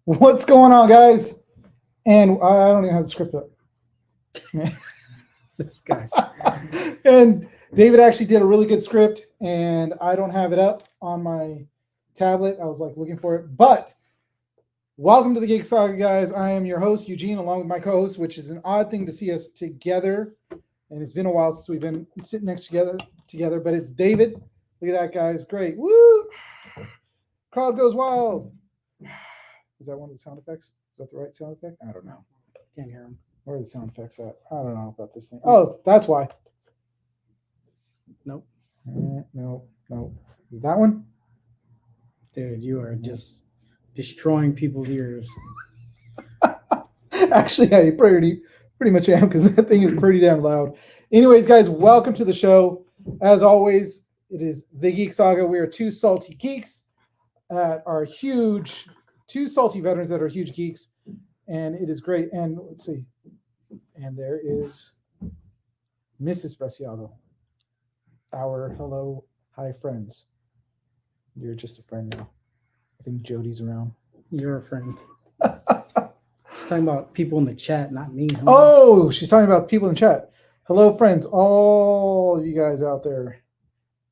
What's going on, guys? And I don't even have the script up. This guy. And David actually did a really good script, and I don't have it up on my tablet. I was like looking for it. But welcome to the Geek Saga, guys. I am your host, Eugene, along with my co-host, which is an odd thing to see us together. And it's been a while since we've been sitting next together, but it's David. Look at that, guys. Great. Woo! Crowd goes wild. Is that one of the sound effects? Is that the right sound effect? I don't know. Can't hear him. Where are the sound effects at? I don't know about this thing. Oh, that's why. Nope. No. Is that one? Dude, you are just destroying people's ears. Actually, I pretty much am, because that thing is pretty damn loud. Anyways, guys, welcome to the show. As always, it is the Geek Saga. We are two salty geeks that are huge, two salty veterans that are huge geeks, and it is great. And let's see. And there is Mrs. Preciado, our hi friends. You're just a friend now. I think Jody's around. You're a friend. She's talking about people in the chat, not me. Huh? Oh, she's talking about people in chat. Hello, friends, all of you guys out there.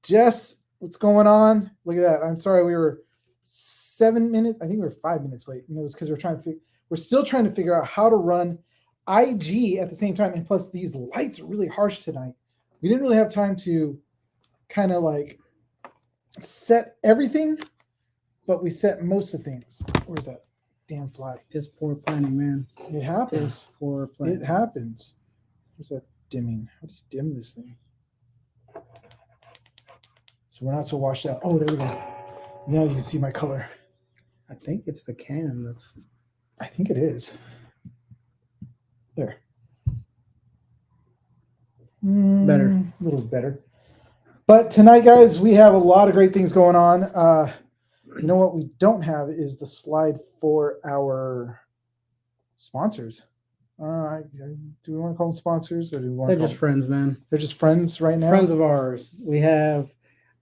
Jess, what's going on? Look at that. I'm sorry we were 7 minutes. I think we were 5 minutes late. And it was because we're still trying to figure out how to run IG at the same time. And plus, these lights are really harsh tonight. We didn't really have time to kind of like set everything, but we set most of things. Where's that damn fly? It's poor planning, man. It happens. It's poor planning. It happens. Where's that dimming? How do you dim this thing? So we're not so washed out. Oh, there we go. Now you can see my color. I think it's the cam that's... I think it is. There. Better. A little better. But tonight, guys, we have a lot of great things going on. You know what we don't have is the slide for our sponsors. Do we want to call them sponsors, or do we want They're to call just friends, man. They're just friends right now? Friends of ours. We have...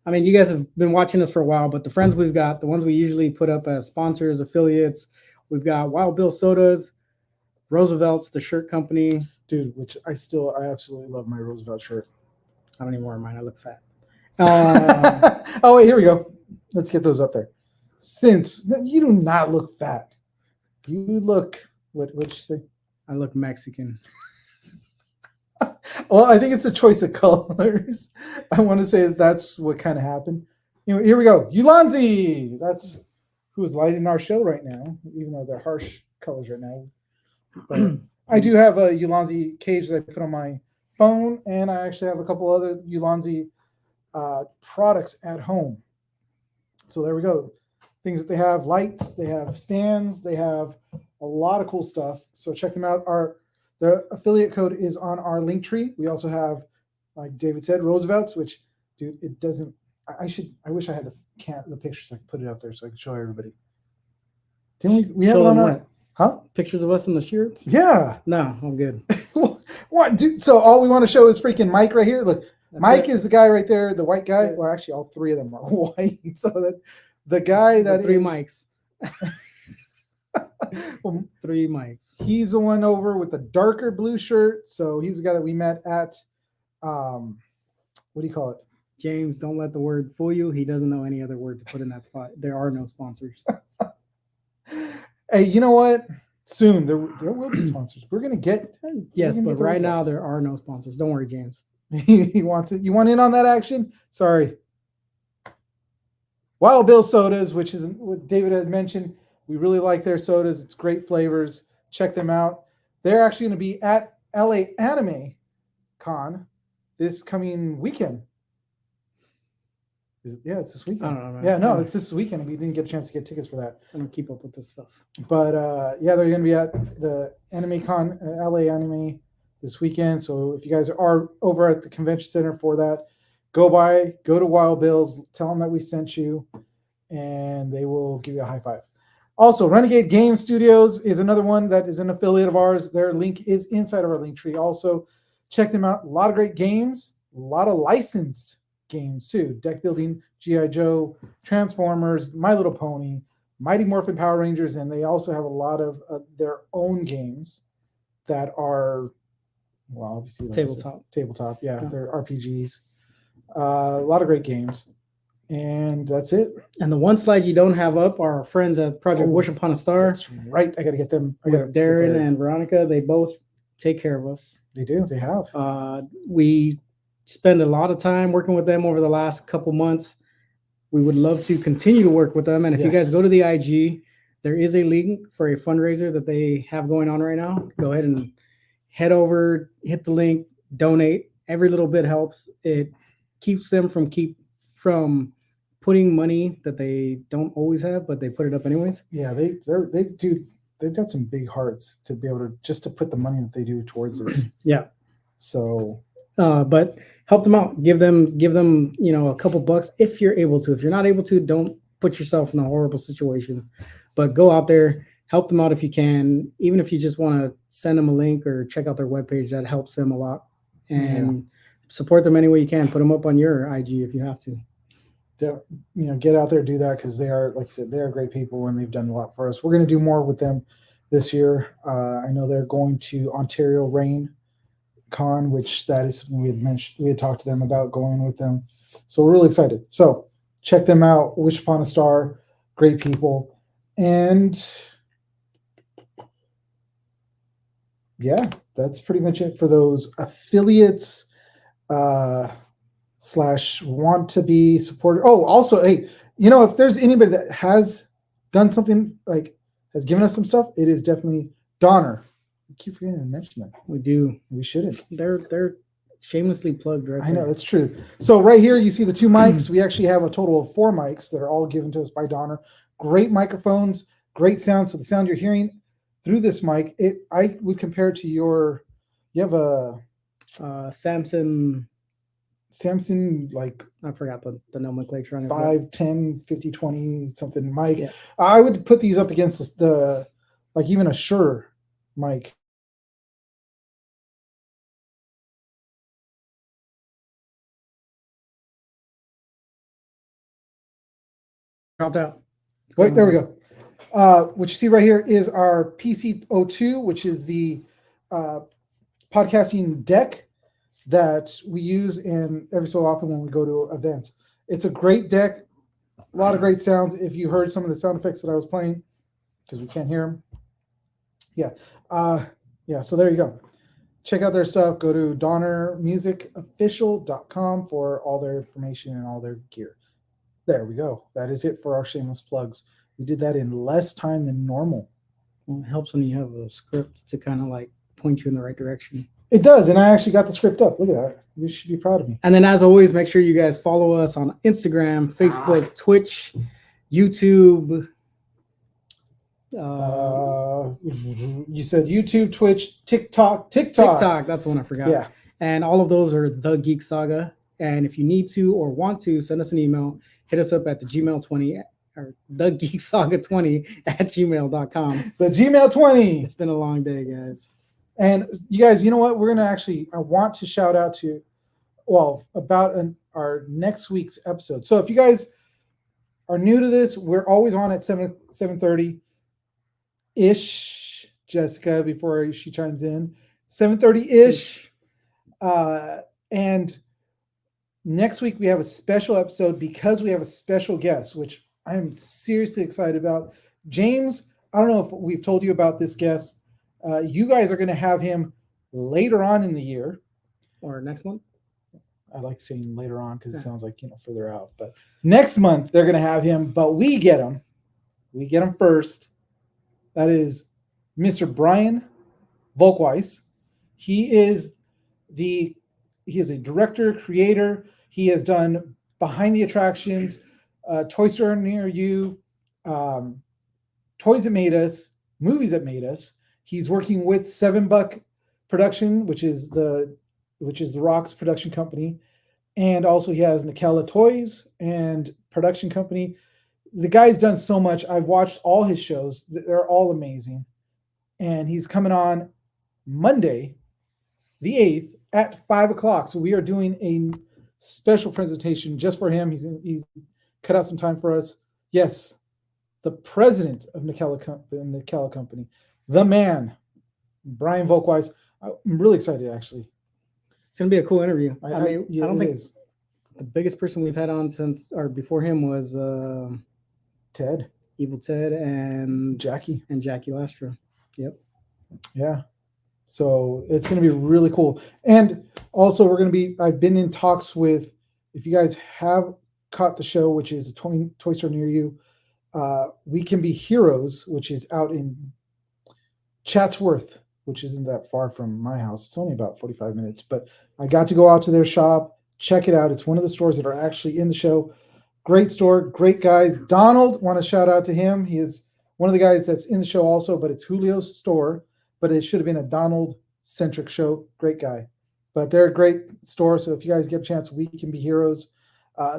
I mean, you guys have been watching us for a while, but the friends we've got, the ones we usually put up as sponsors, affiliates, we've got Wild Bill Sodas, Roosevelt's, the shirt company. Dude, which I absolutely love my Roosevelt shirt. I don't even wear mine. I look fat. Oh, wait, here we go. Let's get those up there. Since you do not look fat. You look, what'd you say? I look Mexican. Well, I think it's a choice of colors. I want to say that's what kind of happened. You know, here we go. Ulanzi. That's who is lighting our show right now, even though they're harsh colors right now. But I do have a Ulanzi cage that I put on my phone, and I actually have a couple other Ulanzi products at home. So there we go. Things that they have: lights, they have stands, they have a lot of cool stuff. So check them out. The affiliate code is on our link tree. We also have, like David said, Roosevelt's, which, dude, it doesn't. I wish I had the pictures so I could put it up there so I could show everybody. Didn't we have it on our? Huh? Pictures of us in the shirts? Yeah. No, I'm good. What, dude? So all we want to show is freaking Mike right here. Look, That's Mike it. is the guy right there, the white guy. Well, actually, all three of them are white. So that the guy that three is, mics. well, 3 mics. he's the one over with the darker blue shirt. So he's the guy that we met at, what do you call it? James, don't let the word fool you. He doesn't know any other word to put in that spot. There are no sponsors. Hey, you know what? Soon there will be sponsors. We're gonna get. Yes, gonna but get the right now results. there are no sponsors. Don't worry, James. He wants it. You want in on that action? Sorry. Wild Bill Sodas, which is what David had mentioned. We really like their sodas. It's great flavors. Check them out. They're actually going to be at LA Anime Con this coming weekend. Yeah, it's this weekend. I don't know, man. Yeah, no, it's this weekend. We didn't get a chance to get tickets for that. I don't keep up with this stuff. But yeah, they're going to be at the Anime Con, LA Anime this weekend. So if you guys are over at the convention center for that, go to Wild Bill's, tell them that we sent you, and they will give you a high five. Also, Renegade Game Studios is another one that is an affiliate of ours. Their link is inside of our link tree. Also, check them out. A lot of great games, a lot of licensed games too. Deck building, G.I. Joe, Transformers, My Little Pony, Mighty Morphin Power Rangers, and they also have a lot of their own games that are, well, obviously tabletop. Yeah, they're RPGs. A lot of great games, and that's it. And the one slide you don't have up are our friends at Project Wish Upon a Star. That's right. I got to get them. Darren and Veronica, they both take care of us. They do. They have. We spend a lot of time working with them over the last couple months. We would love to continue to work with them. And if you guys go to the IG, there is a link for a fundraiser that they have going on right now. Go ahead and head over, hit the link, donate. Every little bit helps. It keeps them from putting money that they don't always have, but they put it up anyways. Yeah, they've got some big hearts to be able to just to put the money that they do towards this. Yeah. So, but help them out. Give them, a couple bucks if you're able to. If you're not able to, don't put yourself in a horrible situation. But go out there, help them out if you can. Even if you just want to send them a link or check out their webpage, that helps them a lot. And support them any way you can. Put them up on your IG if you have to. Get out there, do that, because they are, like you said, they are great people and they've done a lot for us. We're going to do more with them this year. I know they're going to Ontario Rain Con, which that is something we had talked to them about going with them. So we're really excited. So check them out. Wish Upon a Star, great people. And yeah, that's pretty much it for those affiliates / want to be supported. Oh, also, hey, if there's anybody that has done something, like has given us some stuff, it is definitely Donner. I keep forgetting to mention them. We do. We shouldn't. They're shamelessly plugged right I know, that's true. So right here, you see the 2 mics. We actually have a total of 4 mics that are all given to us by Donner. Great microphones, great sound. So the sound you're hearing through this mic, I would compare it to you have a Samsung, like, I forgot the nomenclature on it. 5, 10, 50, 20 something mic. Yeah. I would put these up against the like even a Shure mic. Dropped out. Wait, there we go. What you see right here is our PC02, which is the podcasting deck that we use in every so often when we go to events. It's a great deck, a lot of great sounds. If you heard some of the sound effects that I was playing, because we can't hear them. Yeah. So there you go. Check out their stuff. Go to donnermusicofficial.com for all their information and all their gear. There we go. That is it for our shameless plugs. We did that in less time than normal. Well, it helps when you have a script to kind of like point you in the right direction. It does, and I actually got the script up. Look at that. You should be proud of me. And then, as always, make sure you guys follow us on Instagram, Facebook, Twitch, YouTube. You said YouTube, Twitch, TikTok. TikTok, that's the one I forgot. Yeah. And all of those are The Geek Saga. And if you need to or want to, send us an email. Hit us up at the Gmail20 or thegeeksaga20@gmail.com. The Gmail20. It's been a long day, guys. And you guys, you know what? We're going to I want to shout out to, about our next week's episode. So if you guys are new to this, we're always on at 7:30-ish, Jessica, before she chimes in. 7:30-ish. And next week we have a special episode because we have a special guest, which I'm seriously excited about. James, I don't know if we've told you about this guest. You guys are going to have him later on in the year. Or next month. I like saying later on because it sounds like, further out. But next month they're going to have him, but we get him. We get him first. That is Mr. Brian Volkweiss. He is a director, creator. He has done Behind the Attractions, Toy Store Near You, Toys That Made Us, Movies That Made Us. He's working with Seven Buck Production, which is the Rock's production company, and also he has Nikela Toys and production company. The guy's done so much. I've watched all his shows; they're all amazing. And he's coming on Monday, the 8th at 5:00. So we are doing a special presentation just for him. He's cut out some time for us. Yes, the president of the Nicella Company, the man, Brian Volkweiss. I'm really excited, actually. It's gonna be a cool interview. I don't think the biggest person we've had on since or before him was Ted, Evil Ted, and Jackie Lastra. Yep. Yeah. So it's going to be really cool. And also I've been in talks with, if you guys have caught the show, which is a toy store near you, We Can Be Heroes, which is out in Chatsworth, which isn't that far from my house. It's only about 45 minutes, but I got to go out to their shop, check it out. It's one of the stores that are actually in the show. Great store, great guys. Donald, want to shout out to him. He is one of the guys that's in the show also, but it's Julio's store, but it should have been a Donald centric show. Great guy. But they're a great store. So if you guys get a chance, We Can Be Heroes.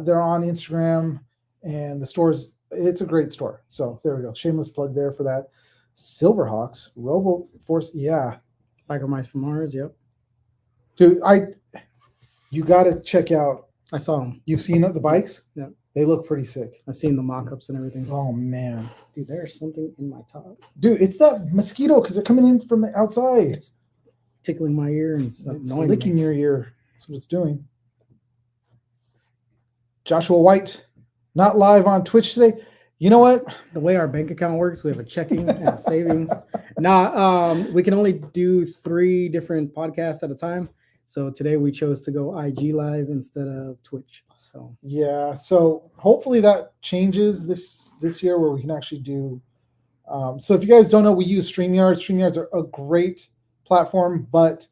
They're on Instagram, and the store's, it's a great store. So there we go. Shameless plug there for that. Silverhawks, Robo Force, yeah. Biker Mice from Mars, yep. Dude, you got to check out. I saw them. You've seen the bikes? Yeah. They look pretty sick. I've seen the mock-ups and everything. Oh, man. Dude, there's something in my top. Dude, it's that mosquito because they're coming in from the outside. It's tickling my ear and it's licking your ear. That's what it's doing. Joshua White, not live on Twitch today. You know what? The way our bank account works, we have a checking and a savings. We can only do 3 different podcasts at a time. So today we chose to go IG live instead of Twitch. So yeah, so hopefully that changes this year where we can actually do. So if you guys don't know, we use StreamYard. StreamYards are a great platform, but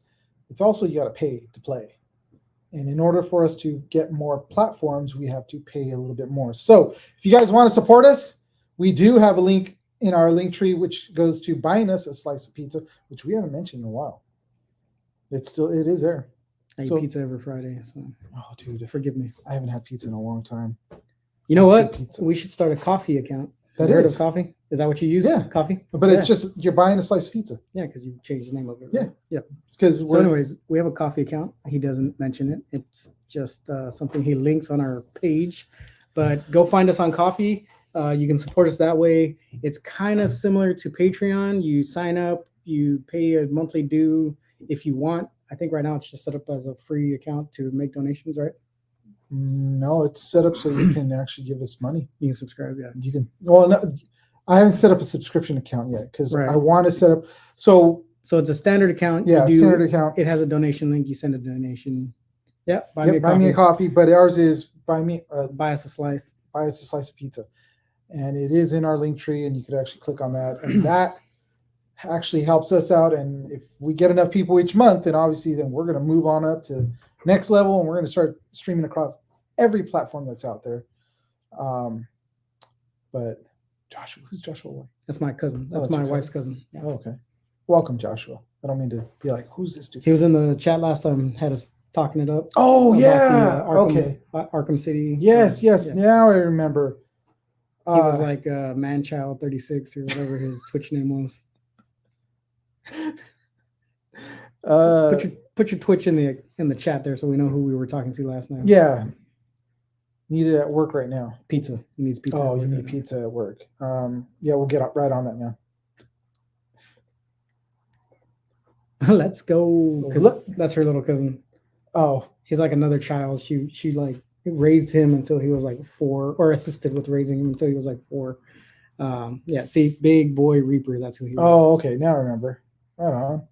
it's also you got to pay to play. And in order for us to get more platforms, we have to pay a little bit more. So if you guys want to support us, we do have a link in our link tree, which goes to buying us a slice of pizza, which we haven't mentioned in a while. It is there. I eat pizza every Friday. So oh, dude, forgive me. I haven't had pizza in a long time. You know what? We should start a coffee account. That heard is of coffee. Is that what you use? Yeah, coffee. But it's just you're buying a slice of pizza. Yeah, because you changed the name of it. Right? Yeah, yep. Because so, anyways, we have a coffee account. He doesn't mention it. It's just something he links on our page. But go find us on Coffee. You can support us that way. It's kind of similar to Patreon. You sign up, you pay a monthly due if you want. I think right now it's just set up as a free account to make donations, right? No, it's set up so you can actually give us money. You can subscribe, yeah. You can. Well, no, I haven't set up a subscription account yet because I want to set up. So it's a standard account. Yeah, standard account. It has a donation link. You send a donation. Yeah, buy me a coffee. But ours is buy us a slice. Buy us a slice of pizza, and it is in our link tree, and you could actually click on that, and that actually helps us out. And if we get enough people each month, then obviously then we're going to move on up to next level, and we're going to start streaming across every platform that's out there. But Joshua, who's Joshua White? That's my cousin. That's my wife's cousin. Yeah. Oh, okay. Welcome, Joshua. I don't mean to be like, who's this dude? He was in the chat last time, had us talking it up. Oh, yeah. Okay. Arkham City. Yes. Yeah. Now I remember. He was like Manchild 36 or whatever his Twitch name was. Put your Twitch in the chat there so we know who we were talking to last night. Yeah. Need it at work right now. Pizza. He needs pizza. Oh, you need pizza at work. Yeah, we'll get right on that, man. Let's go. That's her little cousin. Oh, he's like another child. She like raised him until he was like 4, or assisted with raising him until he was like 4. Yeah. See, Big Boy Reaper. That's who he was. Oh, okay. Now I remember. Right on.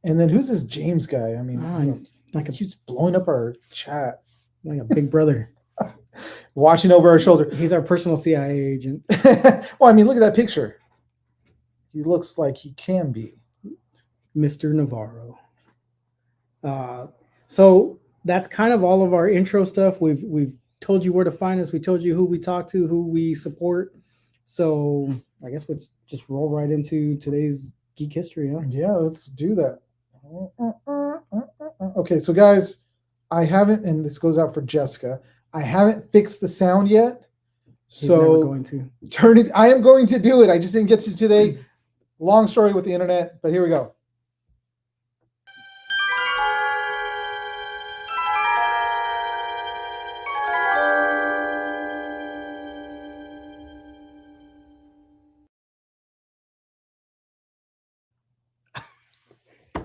And then who's this James guy? I mean, he's like he's blowing up our chat. Like a big brother. Watching over our shoulder. He's our personal CIA agent. Well, I mean, look at that picture. He looks like he can be. Mr. Navarro. So that's kind of all of our intro stuff. We've told you where to find us. We told you who we talk to, who we support. So I guess let's just roll right into today's geek history. Huh? Yeah, let's do that. Okay, so guys, I haven't, and this goes out for Jessica. I haven't fixed the sound yet. So he's never going to turn it. I am going to do it. I just didn't get to today. Long story with the internet, but here we go.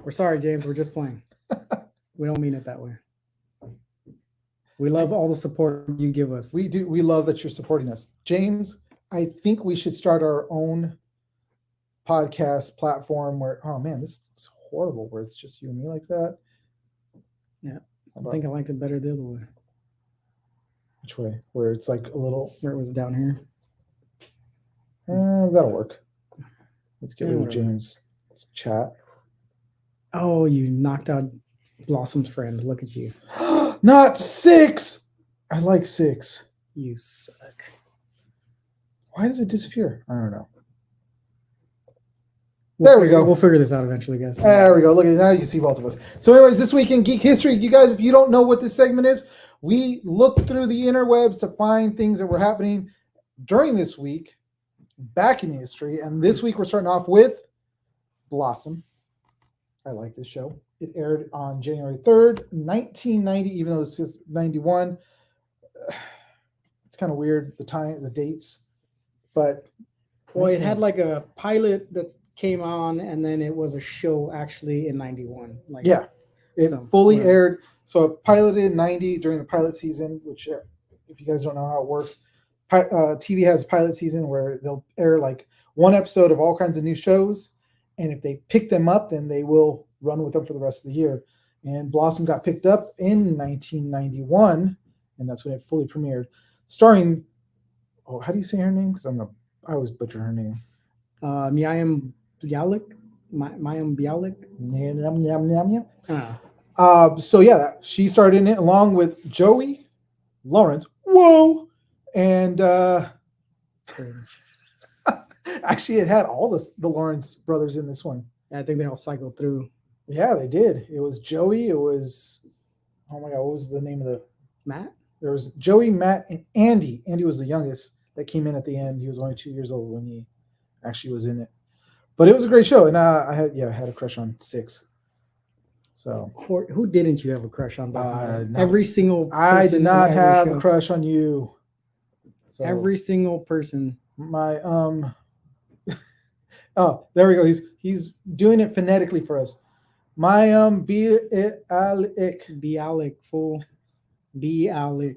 We're sorry, James. We're just playing. We don't mean it that way. We love all the support you give us. We do. We love that you're supporting us. James, I think we should start our own podcast platform where, oh man, this is horrible where it's just you and me like that. Yeah. I think I liked it better the other way. Which way? Where it's like a little. Where it was down here. That'll work. Let's get rid of whatever. James' chat. Oh, you knocked out Blossom's friend. Look at you. Not 6. I like 6. You suck. Why does it disappear? I don't know. There we go. We'll figure this out eventually, guys. There we go. Look at now you can see both of us. So, anyways, this week in Geek History, you guys, if you don't know what this segment is, we look through the interwebs to find things that were happening during this week, back in history. And this week we're starting off with Blossom. I like this show. It aired on January 3rd, 1990, even though this is 91. It's kind of weird, the dates. But well, it had like a pilot that came on, and then it was a show actually in 91. Like, yeah, it fully aired. So it piloted in 90 during the pilot season, which if you guys don't know how it works, TV has a pilot season where they'll air like one episode of all kinds of new shows. And if they pick them up, then they will run with them for the rest of the year. And Blossom got picked up in 1991, and that's when it fully premiered. Starring, how do you say her name? Because I always butcher her name. Mayim Bialik. Mayim Bialik. So yeah, she started in it along with Joey Lawrence. Whoa! And actually, it had all the Lawrence brothers in this one. I think they all cycled through. Yeah, they did. It was Joey. It was, oh my God, what was the name of the Matt? There was Joey, Matt, and Andy. Andy was the youngest that came in at the end. He was only 2 years old when he actually was in it. But it was a great show, and I had a crush on 6. So who didn't you have a crush on? No. Every single person. I did not have a crush on you. So every single person. My oh, there we go. He's doing it phonetically for us. My Bialik fool. Bialik.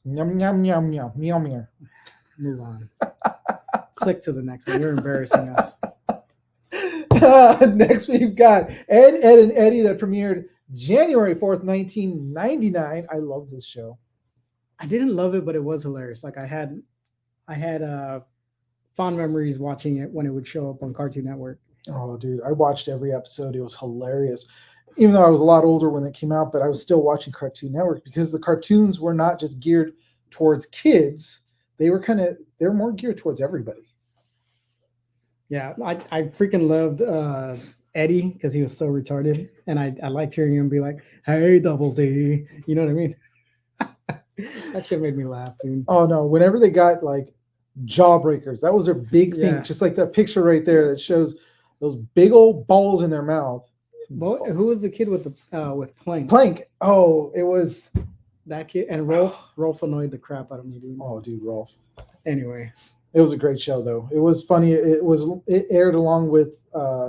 Yum yum yum yum yum yum. Move on. Click to the next one. You're embarrassing us. Next we've got Ed, and Eddie that premiered January 4th, 1999. I love this show. I didn't love it, but it was hilarious. Like I had fond memories watching it when it would show up on Cartoon Network. Oh, dude, I watched every episode. It was hilarious. Even though I was a lot older when it came out, but I was still watching Cartoon Network because the cartoons were not just geared towards kids. They were more geared towards everybody. Yeah, I freaking loved Eddie because he was so retarded, and I liked hearing him be like, "Hey, Double D," you know what I mean? That shit made me laugh, dude. Oh no! Whenever they got like jawbreakers, that was their big thing. Just like that picture right there that shows those big old balls in their mouth. But who was the kid with Plank? Plank. Oh, it was that kid. And Rolf annoyed the crap out of me, dude. Oh, dude, Rolf. Anyway, it was a great show, though. It was funny. It aired along with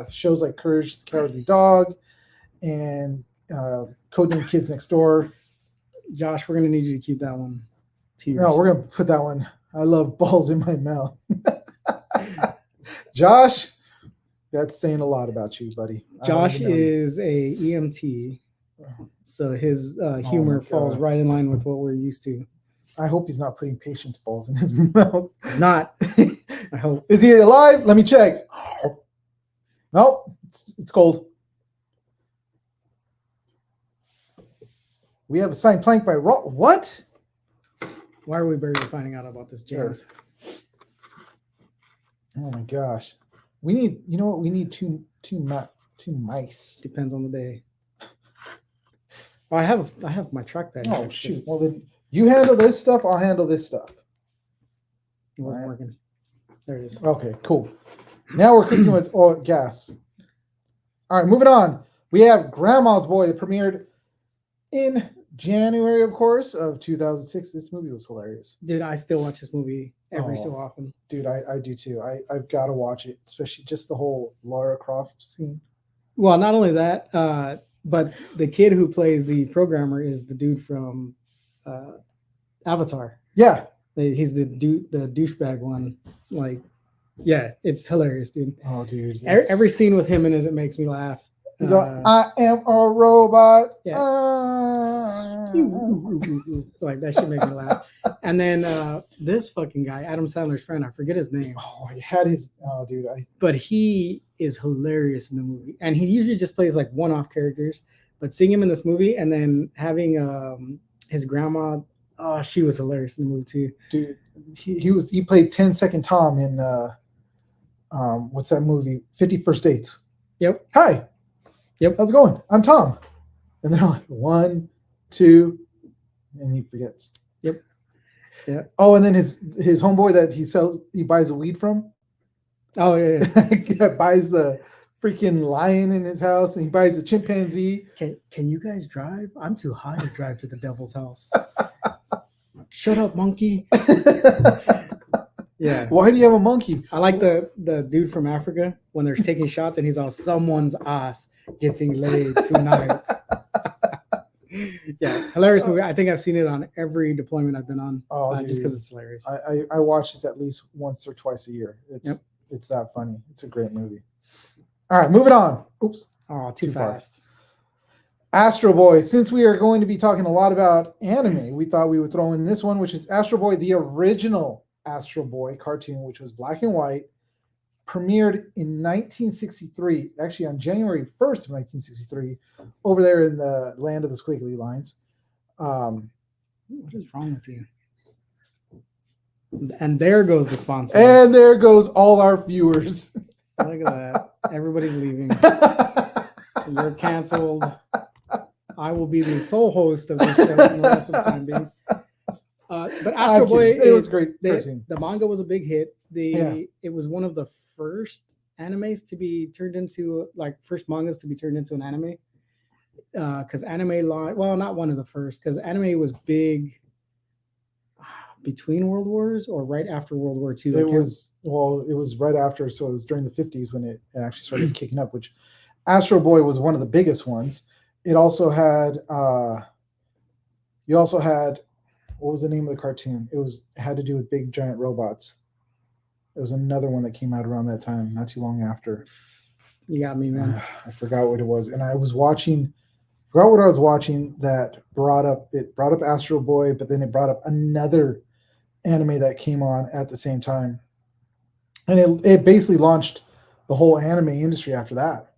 shows like Courage the Cowardly Dog and Codename Kids Next Door. Josh, we're gonna need you to keep that one to yourself. No, we're gonna put that one. I love balls in my mouth. Josh, that's saying a lot about you, buddy. Josh is a EMT, so his humor falls right in line with what we're used to. I hope he's not putting patient's balls in his mouth. Not. I hope. Is he alive? Let me check. Nope, it's cold. We have a signed plank by what? Why are we barely finding out about this, James? Oh my gosh. We need, you know what? We need two mice. Depends on the day. Oh, I have my trackpad. Oh shoot. Well then you handle this stuff, I'll handle this stuff. It wasn't working. There it is. Okay, cool. Now we're cooking with gas. All right, moving on. We have Grandma's Boy that premiered in January, of course, of 2006. This movie was hilarious. Dude, I still watch this movie every so often. Dude, I do too. I've got to watch it, especially just the whole Lara Croft scene. Well, not only that, but the kid who plays the programmer is the dude from Avatar. Yeah. He's the douchebag one. Like, yeah, it's hilarious, dude. Oh, dude. Every scene with him in it makes me laugh. He's I am a robot. Yeah. Like that should make me laugh. And then this fucking guy, Adam Sandler's friend, I forget his name. Oh, he had his. Oh, dude. But he is hilarious in the movie, and he usually just plays like one-off characters. But seeing him in this movie, and then having his grandma, oh, she was hilarious in the movie too. Dude, he played 10-second Tom in what's that movie? 50 First Dates. Yep. Hi. Yep. How's it going? I'm Tom. And they're like 1, 2, and he forgets. Yep. Yeah. Oh, and then his homeboy that he buys the weed from. Oh yeah. That buys the freaking lion in his house, and he buys the chimpanzee. Can you guys drive? I'm too high to drive to the devil's house. Shut up, monkey. Yeah. Why do you have a monkey? I like the dude from Africa when they're taking shots and he's on someone's ass getting laid tonight. Yeah, hilarious movie. I think I've seen it on every deployment I've been on. Just because it's hilarious. I watch this at least once or twice a year. It's that funny. It's a great movie. All right, moving on. Oops. Oh, too fast. Astro Boy. Since we are going to be talking a lot about anime, we thought we would throw in this one, which is Astro Boy, the original Astro Boy cartoon, which was black and white, premiered in 1963, actually on January 1st of 1963, over there in the land of the squiggly lines. What is wrong with you? And there goes the sponsor. And there goes all our viewers. Look at that. Everybody's leaving. You're canceled. I will be the sole host of this show for the rest of the time being. But Astro Boy, it was great. The manga was a big hit. It was one of the first animes to be turned into, like, first mangas to be turned into an anime. Because anime well, not one of the first, because anime was big between World Wars or right after World War II. It was right after, so it was during the 50s when it actually started kicking up, which Astro Boy was one of the biggest ones. It also had what was the name of the cartoon? It had to do with big giant robots. There was another one that came out around that time, not too long after. You got me, man. I forgot what it was. And I forgot what I was watching that brought up Astro Boy, but then it brought up another anime that came on at the same time. And it basically launched the whole anime industry after that.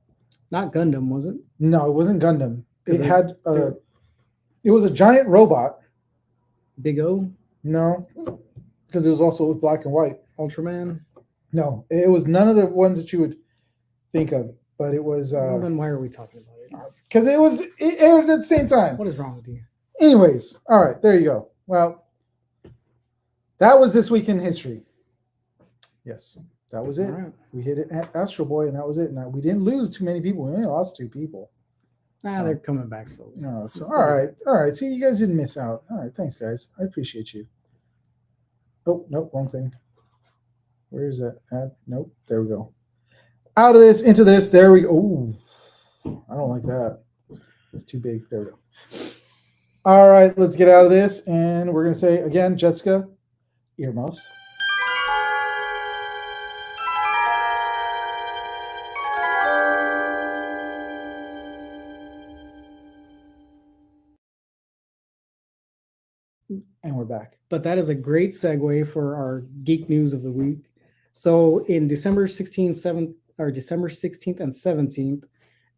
Not Gundam, was it? No, it wasn't Gundam. It was a giant robot. Big O? No, because it was also black and white. Ultraman? No, it was none of the ones that you would think of, but it was. Well, then why are we talking about it? Because it aired at the same time. What is wrong with you? Anyways, all right, there you go. Well, that was this week in history. Yes, that was it. Right. We hit it at Astro Boy, and that was it. Now we didn't lose too many people. We only lost 2 people. They're coming back slowly. No, so all right. See, you guys didn't miss out. All right, thanks, guys. I appreciate you. Oh, nope, wrong thing. Where is that? Nope, there we go. Out of this, into this. There we go. Ooh, I don't like that. It's too big. There we go. All right, let's get out of this, and we're gonna say again, Jessica, earmuffs. And we're back. But that is a great segue for our geek news of the week. So in December 16th and 17th,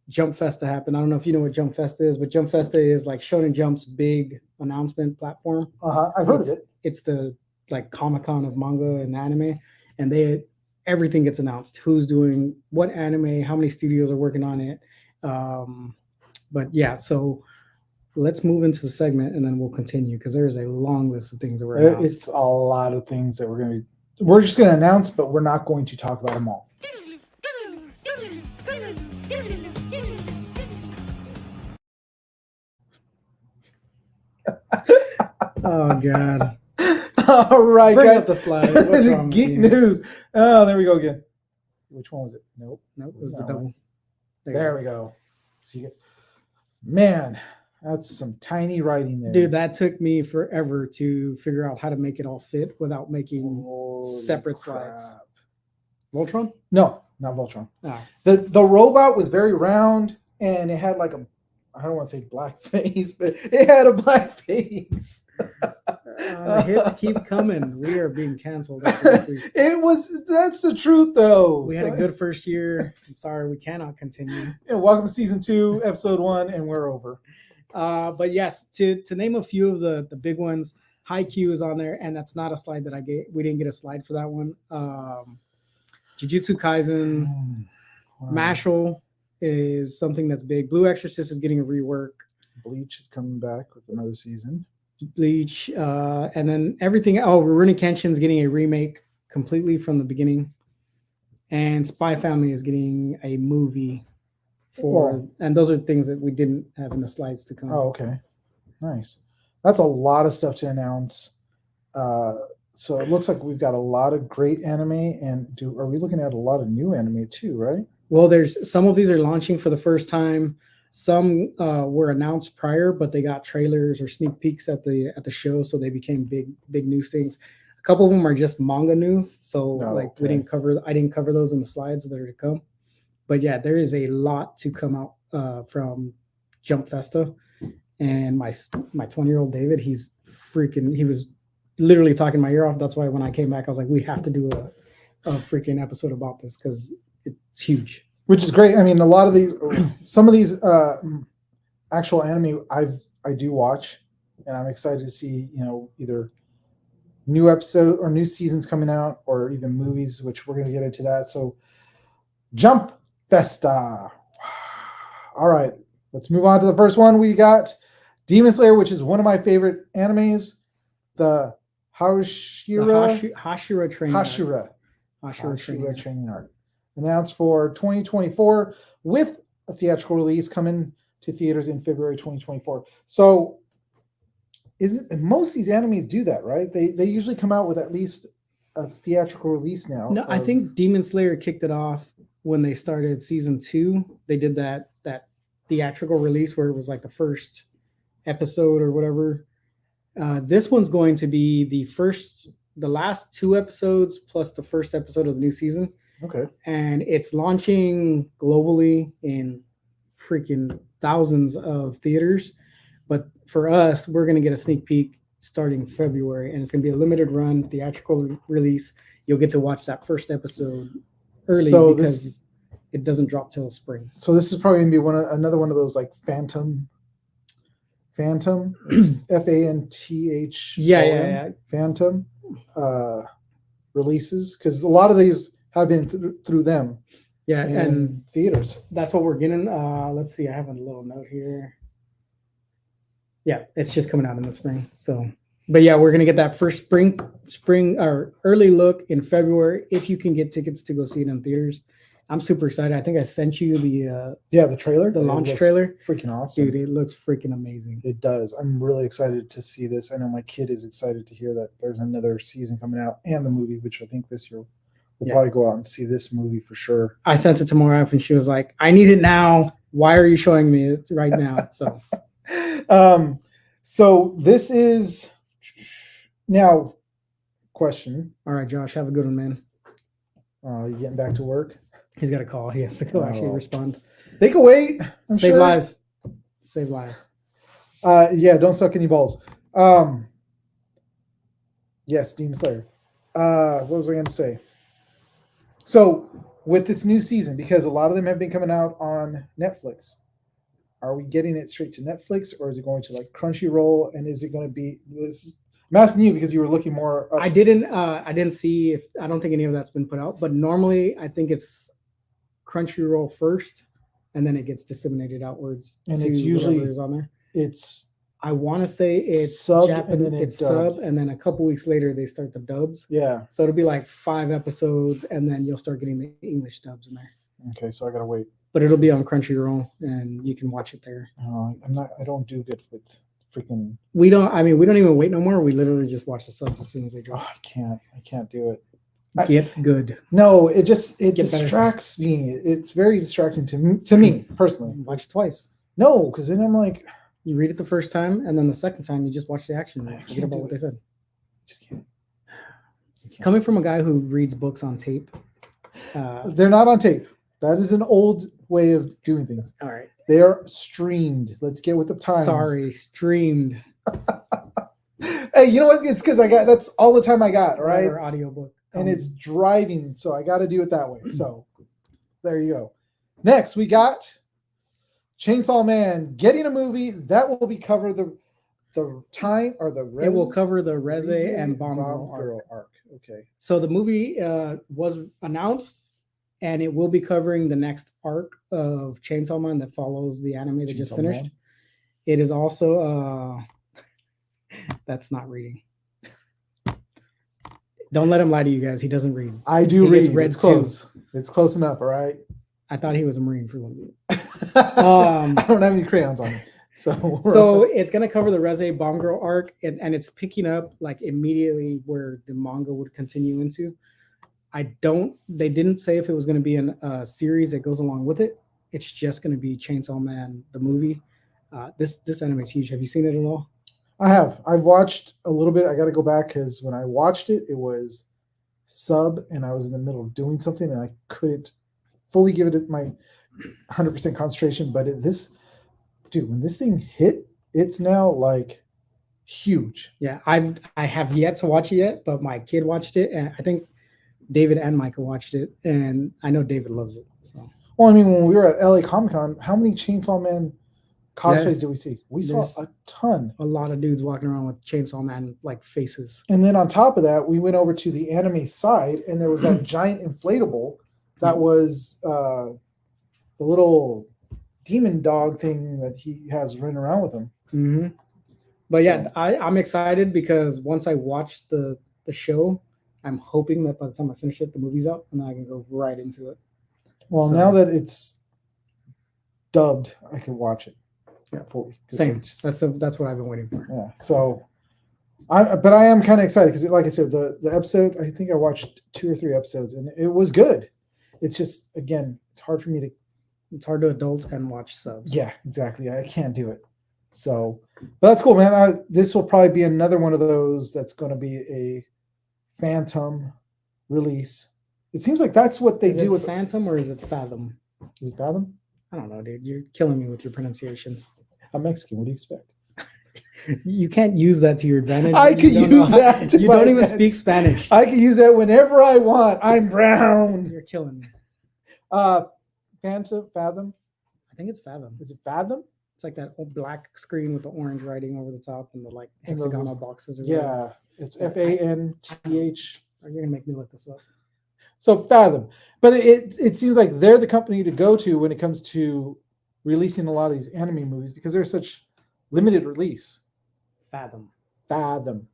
Jump Festa happened. I don't know if you know what Jump Festa is, but Jump Festa is like Shonen Jump's big announcement platform. I've heard of it. It's the like Comic-Con of manga and anime, and everything gets announced. Who's doing what anime, how many studios are working on it. But yeah, so let's move into the segment and then we'll continue because there is a long list of things that we're announced. It's a lot of things that we're just going to announce, but we're not going to talk about them all. Oh God! All right, bring guys. up the slides. What's wrong Geek with you? news. Oh, there we go again. Which one was it? Nope. It was the double. There we go. See, man, that's some tiny writing there. Dude, that took me forever to figure out how to make it all fit without making Holy separate crap. slides. Voltron? No, not Voltron. Oh. The robot was very round and it had like a, I don't want to say black face, but it had a black face. The hits keep coming. We are being canceled after this week. That's the truth though. We had a good first year. I'm sorry, we cannot continue. Yeah, welcome to season 2, episode 1, and we're over. But yes, to name a few of the big ones, Haikyuu is on there, and that's not a slide that I gave. We didn't get a slide for that one. Jujutsu Kaisen, Wow. Mashal is something that's big. Blue Exorcist is getting a rework. Bleach is coming back with another season. Bleach, and then everything. Oh, Rurouni Kenshin's getting a remake completely from the beginning, and Spy Family is getting a movie and those are things that we didn't have in the slides to come. Oh, okay, nice. That's a lot of stuff to announce. So it looks like we've got a lot of great anime, and are we looking at a lot of new anime too, right? Well, there's some of these are launching for the first time. Some were announced prior, but they got trailers or sneak peeks at the show, so they became big news things. A couple of them are just manga news, so I didn't cover those in the slides that are to come. But yeah, there is a lot to come out from Jump Festa, and my 20-year-old David, he was literally talking my ear off. That's why when I came back, I was like, we have to do a freaking episode about this because it's huge. Which is great. I mean, a lot of these, some of these actual anime I do watch, and I'm excited to see, either new episode or new seasons coming out, or even movies, which we're going to get into that. So, Jump Festa. All right, let's move on to the first one. We got Demon Slayer, which is one of my favorite animes. The Hashira training arc. Announced for 2024 with a theatrical release coming to theaters in February 2024. So most of these animes do that, right? They usually come out with at least a theatrical release now. No, I think Demon Slayer kicked it off when they started season 2. They did that theatrical release where it was like the first episode or whatever. This one's going to be the last 2 episodes plus the first episode of the new season. Okay. And it's launching globally in freaking thousands of theaters. But for us, we're going to get a sneak peek starting February, and it's going to be a limited run theatrical release. You'll get to watch that first episade early because it doesn't drop till spring. So this is probably going to be another one of those like Phantom. Fanth. Yeah. Phantom releases, because a lot of these have been through them. Yeah, and theaters. That's what we're getting. Let's see. I have a little note here. Yeah, it's just coming out in the spring. So, but yeah, we're gonna get that first spring or early look in February if you can get tickets to go see it in theaters. I'm super excited. I think I sent you the trailer, the launch trailer. Freaking awesome, dude! It looks freaking amazing. It does. I'm really excited to see this. I know my kid is excited to hear that there's another season coming out and the movie, which I think this year we'll probably go out and see this movie for sure. I sent it to my wife and she was like, "I need it now. Why are you showing me it right now?" So, so this is now question. All right, Josh, have a good one, man. You getting back to work? He's got a call. He has to go actually respond. They can wait. Save lives. Save lives. Yeah, don't suck any balls. Yes, Demon Slayer. What was I going to say? So with this new season, because a lot of them have been coming out on Netflix, are we getting it straight to Netflix, or is it going to like Crunchyroll? And is it going to be this? I'm asking you because you were looking more. I didn't see if I don't think any of that's been put out, but normally I think it's Crunchyroll first, and then it gets disseminated outwards. And it's usually is on there. I want to say it's subbed and then it's subbed, and then a couple weeks later they start the dubs. Yeah. So it'll be like 5 episodes, and then you'll start getting the English dubs in there. Okay, so I gotta wait. But it'll be on Crunchyroll, and you can watch it there. I don't do good with freaking. We don't even wait no more. We literally just watch the subs as soon as they drop. I can't do it. Get good. No, it Get better. distracts me. It's very distracting to me personally. Watch it twice. No, because then I'm like, You read it the first time, and then the second time you just watch the action. I And forget can't about do what it. they said. just can't. Coming from a guy who reads books on tape. They're not on tape. That is an old way of doing things. All right. They are streamed. Let's get with the times. Sorry, streamed. Hey, you know what? It's because that's all the time I got, all right? Or audiobook. And it's driving, so I got to do it that way. So there you go. Next, we got Chainsaw Man getting a movie that will be cover the time or the it will cover the Reze and Bomb Girl arc. Okay. So the movie was announced, and it will be covering the next arc of Chainsaw Man that follows the anime that just finished. Man. It is also that's not reading. Don't let him lie to you guys. He doesn't read. I do read. It's close. It's close enough. All right. I thought he was a Marine for one minute. I don't have any crayons on me. So it's going to cover the Reze Bomb Girl arc, and it's picking up like immediately where the manga would continue into. They didn't say if it was going to be a series that goes along with it. It's just going to be Chainsaw Man, the movie. This anime is huge. Have you seen it at all? I have. I watched a little bit. I got to go back because when I watched it, it was sub and I was in the middle of doing something and I couldn't fully give it my 100% concentration. But when this thing hit, it's now like huge. Yeah, I have yet to watch it yet, but my kid watched it, and I think David and Micah watched it, and I know David loves it. So, well, I mean, when we were at LA Comic Con, how many Chainsaw Man cosplays did we see? We saw a ton. A lot of dudes walking around with Chainsaw Man like faces. And then on top of that, we went over to the anime side, and there was that giant inflatable that was the little demon dog thing that he has running around with him. Mm-hmm. But yeah, I'm excited because once I watch the show, I'm hoping that by the time I finish it, the movie's out, and I can go right into it. Well, now that it's dubbed, I can watch it. Yeah, same. That's what I've been waiting for. Yeah. So, I am kind of excited because, like I said, the episode. I think I watched 2 or 3 episodes, and it was good. It's just, again, it's hard for me to. It's hard to adult and watch subs. Yeah, exactly. I can't do it. So, but that's cool, man. This will probably be another one of those that's going to be a Phantom release. It seems like that's what they do with Phantom, or is it Fathom? Is it Fathom? I don't know, dude. You're killing me with your pronunciations. I'm Mexican. What do you expect? You can't use that to your advantage. I could use that. You don't even speak Spanish. I can use that whenever I want. I'm brown. You're killing me. Fathom? I think it's Fathom. Is it Fathom? It's like that old black screen with the orange writing over the top and the like hexagonal boxes. Yeah, it's FANTH. You're gonna make me look this up. So Fathom, but it seems like they're the company to go to when it comes to releasing a lot of these anime movies because they're such limited release. Fathom. Thank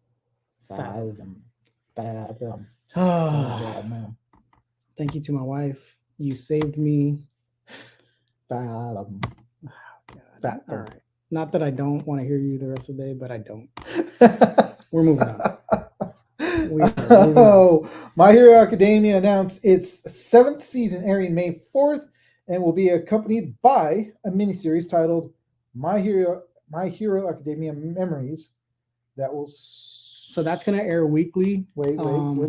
you to my wife. You saved me. Fathom. All right. Not that I don't want to hear you the rest of the day, but I don't. We're moving on. My Hero Academia announced its 7th season airing May 4th and will be accompanied by a miniseries titled My Hero Academia Memories that will. So that's going to air weekly. Wait. Where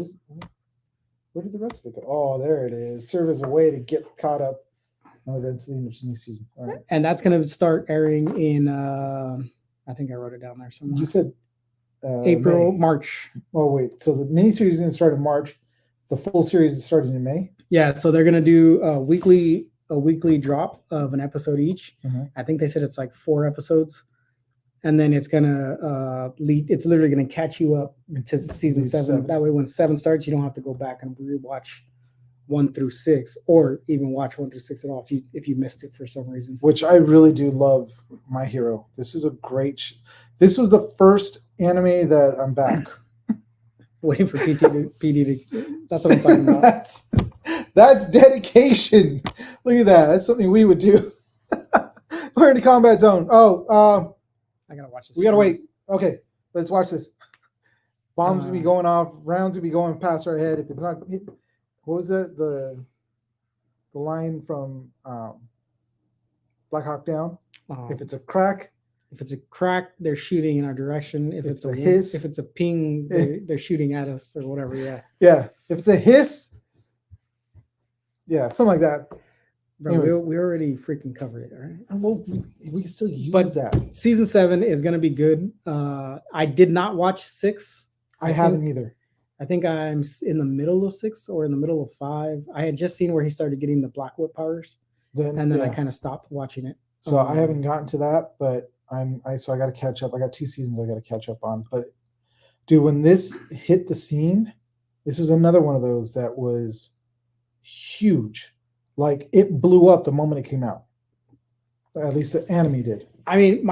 did the rest of it go? Oh, there it is. Serve as a way to get caught up on events leading up to the new season. All right. And that's going to start airing in, I think I wrote it down there somewhere. You said April, March. Oh, wait. So the miniseries is going to start in March. The full series is starting in May? Yeah. So they're going to do a weekly drop of an episode each. Mm-hmm. I think they said it's like 4 episodes. And then it's going to it's literally going to catch you up to season 7. That way, when 7 starts, you don't have to go back and rewatch 1 through 6, or even watch 1 through 6 at all if you missed it for some reason. Which I really do love My Hero. This is a great. This was the first anime that I'm back. Waiting for PD to. That's what I'm talking about. That's dedication. Look at that. That's something we would do. We're in the combat zone. Oh, I gotta watch this. We gotta wait. Okay, let's watch this. Bombs gonna be going off. Rounds gonna be going past our head. If it's not, what was that? The line from Black Hawk Down. If it's a crack, they're shooting in our direction. If it's a hiss, if it's a ping, they're shooting at us or whatever. Yeah. Yeah. If it's a hiss, yeah, something like that. Bro, we already freaking covered it, all right? Well, we can still use that. Season 7 is going to be good. I did not watch 6. I haven't either. I think I'm in the middle of 6 or in the middle of 5. I had just seen where he started getting the Black Whip powers, and then I kind of stopped watching it. So I haven't gotten to that, but so I got to catch up. I got 2 seasons I got to catch up on. But dude, when this hit the scene, this was another one of those that was huge. Like it blew up the moment it came out. At least the anime did. I mean,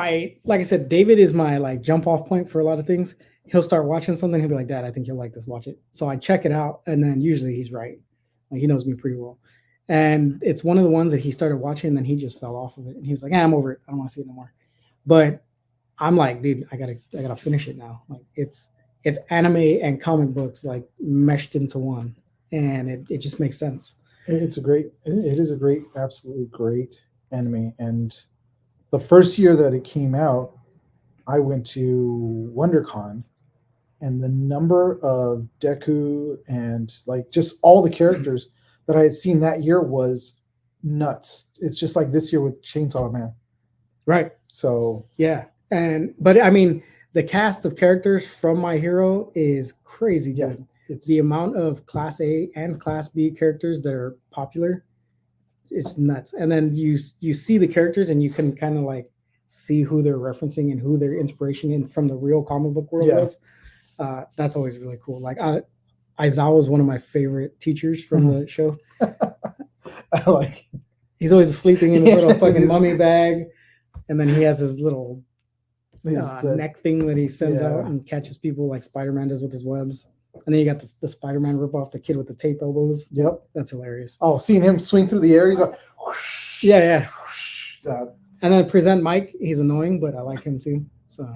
like I said, David is my like jump off point for a lot of things. He'll start watching something, he'll be like, "Dad, I think you'll like this. Watch it." So I check it out, and then usually he's right. Like he knows me pretty well. And it's one of the ones that he started watching, and then he just fell off of it. And he was like, "I'm over it. I don't want to see it no more." But I'm like, dude, I gotta finish it now. Like it's anime and comic books like meshed into one, and it just makes sense. It is a great, absolutely great anime. And the first year that it came out, I went to WonderCon, and the number of Deku and like just all the characters that I had seen that year was nuts. It's just like this year with Chainsaw Man. Right. So yeah. But I mean, the cast of characters from My Hero is crazy good. Yeah. It's the amount of Class A and Class B characters that are popular. It's nuts. And then you see the characters and you can kind of like see who they're referencing and who their inspiration in from the real comic book world is. That's always really cool. Like Aizawa is one of my favorite teachers from the show. I like. He's always sleeping in his little fucking mummy bag, and then he has his little neck thing that he sends out and catches people like Spider-Man does with his webs. And then you got the Spider-Man rip off the kid with the tape elbows. Yep. That's hilarious. Oh, seeing him swing through the air, he's like, whoosh, yeah. Whoosh, and then present Mike, he's annoying, but I like him too. So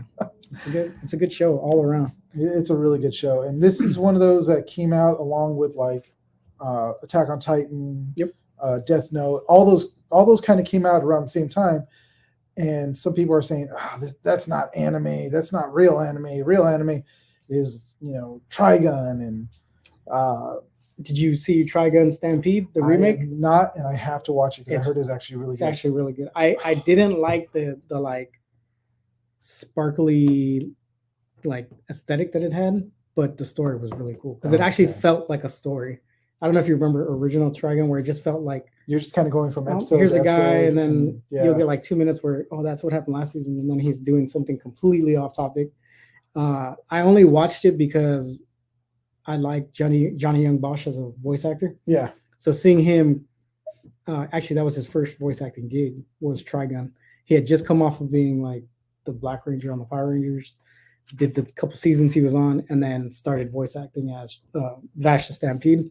it's a good show all around. It's a really good show. And this is one of those that came out along with like Attack on Titan, Death Note, all those kind of came out around the same time. And some people are saying, that's not anime, that's not real anime. Real anime is Trigun and did you see Trigun Stampede, the remake? Not, and I have to watch it because I heard it's actually really good. It's actually really good. I didn't like the like sparkly like aesthetic that it had, but the story was really cool because it actually felt like a story. I don't know if you remember original Trigun where it just felt like you're just kind of going from episode here's to a guy episode, and then you'll get like 2 minutes where that's what happened last season, and then he's doing something completely off topic. I only watched it because I like Johnny Young Bosch as a voice actor. Yeah. So seeing him, actually that was his first voice acting gig, was Trigun. He had just come off of being like the Black Ranger on the Power Rangers, did the couple seasons he was on, and then started voice acting as Vash the Stampede.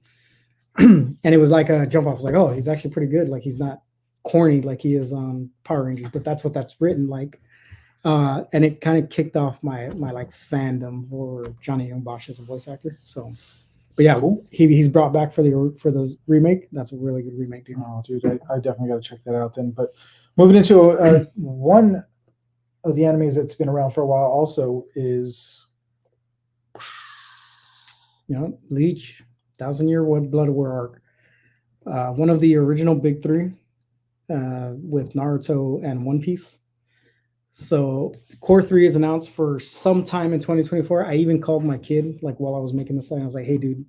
And it was like a jump off. I was like, oh, he's actually pretty good. Like he's not corny like he is on Power Rangers, but that's what that's written like. And it kind of kicked off my like fandom for Johnny Young Bosch as a voice actor. So, but yeah, cool. He's brought back for the remake. That's a really good remake, dude. Oh, dude, I definitely got to check that out then. But moving into one of the animes that's been around for a while also is, Bleach, 1,000-Year Blood War arc. One of the original big three with Naruto and One Piece. So Core 3 is announced for sometime in 2024. I even called my kid like while I was making the sign. I was like, "Hey, dude,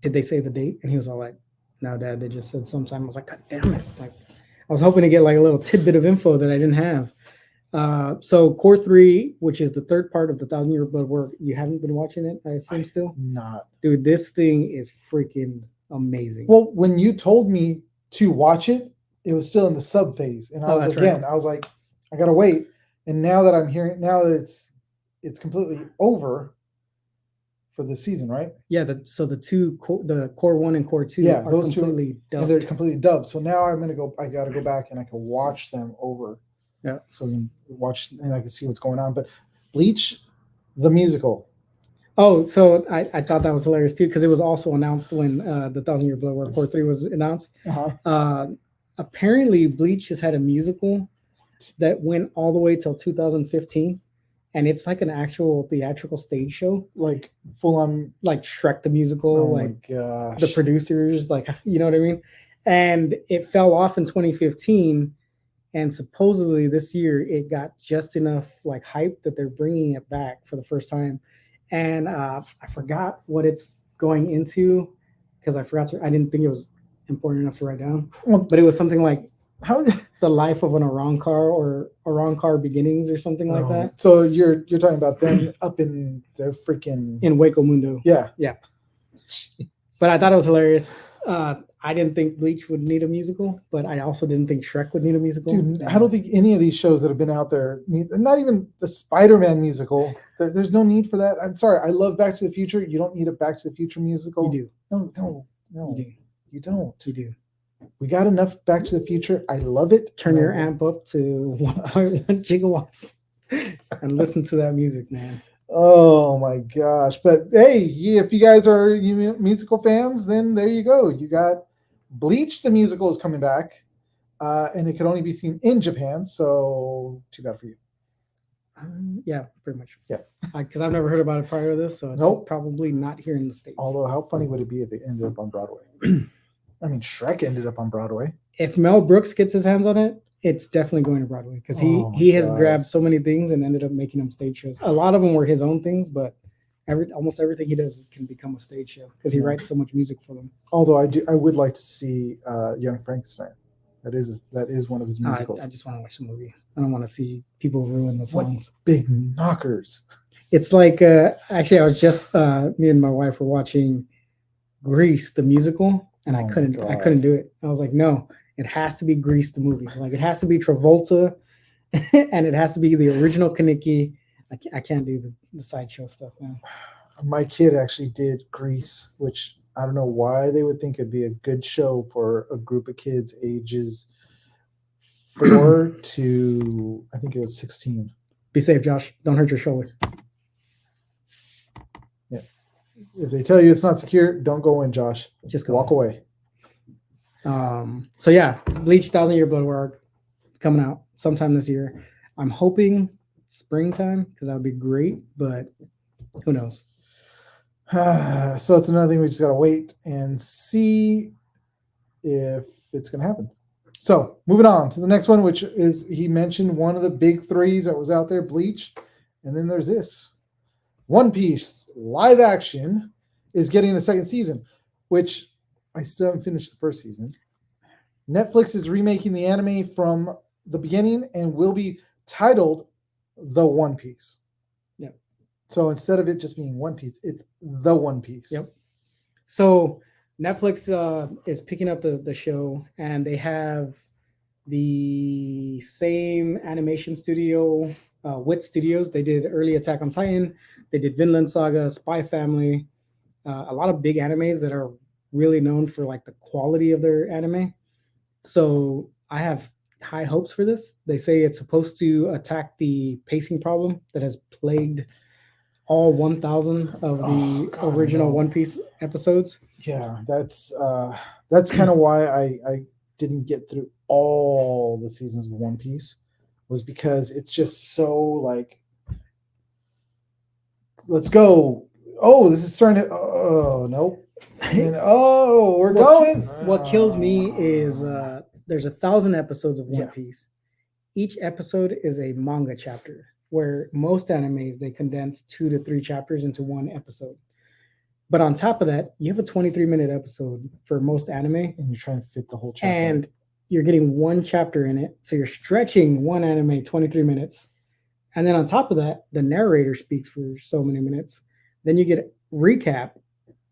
did they say the date?" And he was all like, "No, Dad, they just said sometime." I was like, "God damn it!" Like, I was hoping to get like a little tidbit of info that I didn't have. So Core 3, which is the third part of the 1,000-Year Blood War, you haven't been watching it, I assume still? Not. Dude, this thing is freaking amazing. Well, when you told me to watch it, it was still in the sub phase, and I was like, I gotta wait. And now that I'm hearing, now that it's completely over for the season, right? Yeah. So the Core 1 and Core 2 are those completely dubbed. And they're completely dubbed. So now I gotta go back and I can watch them over. Yeah. So I can watch and I can see what's going on. But Bleach, the musical. Oh, so I thought that was hilarious too, because it was also announced when the Thousand Year Blood War Part 3 was announced. Uh-huh. Apparently, Bleach has had a musical that went all the way till 2015, and it's like an actual theatrical stage show, Like full on. like Shrek the musical, Oh like my gosh. the producers, like you know what I mean. And it fell off in 2015, and supposedly this year it got just enough like hype that they're bringing it back for the first time. And I forgot what it's going into because I didn't think it was important enough to write down, Well, but it was something like how? the life of an Arankar or Arankar beginnings or something like that So you're talking about them up in their freaking in Hueco Mundo. yeah. But I thought it was hilarious. I didn't think Bleach would need a musical, but I also didn't think Shrek would need a musical. Dude, I don't think any of these shows that have been out there need, not even the Spider-Man musical. There's no need for that. I'm sorry. I love Back to the Future. You don't need a Back to the Future musical. You do. No. You do. You don't. You do. We got enough Back to the Future. I love it. Turn your amp up to 1.1 gigawatts and listen to that music, man. Oh my gosh. But hey, if you guys are musical fans, then there you go. You got Bleach, the musical, is coming back. And it can only be seen in Japan. So too bad for you. Yeah, pretty much. Yeah. Because I've never heard about it prior to this. So it's probably not here in the States. Although, how funny would it be if it ended up on Broadway? I mean, Shrek ended up on Broadway. If Mel Brooks gets his hands on it, it's definitely going to Broadway because he has grabbed so many things and ended up making them stage shows. A lot of them were his own things, but almost everything he does can become a stage show because he writes so much music for them. Although I would like to see Young Frankenstein. That is one of his musicals. I just want to watch the movie. I don't want to see people ruin the songs. What big knockers. It's like actually I was just me and my wife were watching Grease the musical, and I couldn't do it. I was like, no, it has to be Grease the movie. Like it has to be Travolta, and it has to be the original Kaneki. I can't do the sideshow stuff, man. My kid actually did Grease, which I don't know why they would think it'd be a good show for a group of kids ages 4 to I think it was 16. Be safe, Josh. Don't hurt your shoulder. Yeah. If they tell you it's not secure, don't go in, Josh. Just walk away. So yeah, Bleach 1000 Year Blood War coming out sometime this year. I'm hoping springtime because that would be great, but who knows? So it's another thing we just gotta wait and see if it's gonna happen. So moving on to the next one, which is he mentioned one of the big threes that was out there, Bleach, and then there's this One Piece live action is getting a second season, which I still haven't finished the first season. Netflix is remaking the anime from the beginning and will be titled The One Piece. Yep. So instead of it just being One Piece, it's The One Piece. Yep. So Netflix is picking up the show, and they have the same animation studio, Wit Studios. They did early Attack on Titan. They did Vinland Saga, Spy Family, a lot of big animes that are really known for like the quality of their anime. So I have high hopes for this. They say it's supposed to attack the pacing problem that has plagued all 1,000 of the original One Piece episodes. Yeah, that's kind of why I didn't get through all the seasons of One Piece, was because it's just so like, let's go. Oh, this is starting to. Oh nope. And, we're going. What kills me is there's 1,000 episodes of One Piece. Each episode is a manga chapter, where most animes, they condense 2 to 3 chapters into one episode. But on top of that, you have a 23-minute episode for most anime. And you're trying to fit the whole chapter. And you're getting one chapter in it. So you're stretching one anime 23 minutes. And then on top of that, the narrator speaks for so many minutes. Then you get recap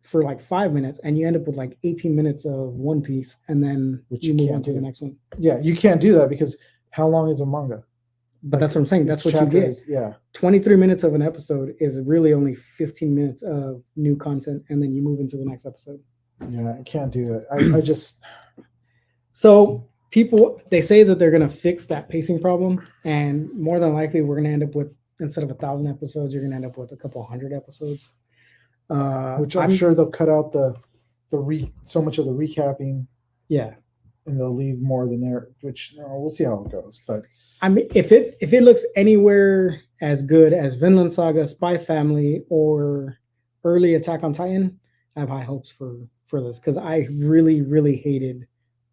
for like 5 minutes, and you end up with like 18 minutes of One Piece, and then you move on to the next one. Yeah, you can't do that because how long is a manga? But that's what I'm saying. That's what you get. Yeah. 23 minutes of an episode is really only 15 minutes of new content, and then you move into the next episode. Yeah, I can't do it. I just... So people, they say that they're going to fix that pacing problem, and more than likely we're going to end up with, instead of 1,000 episodes, you're going to end up with a couple hundred episodes. Which I'm sure they'll cut out so much of the recapping. Yeah. And they'll leave more than there, which we'll see how it goes. But I mean, if it looks anywhere as good as Vinland Saga, Spy Family, or early Attack on Titan, I have high hopes for this because I really, really hated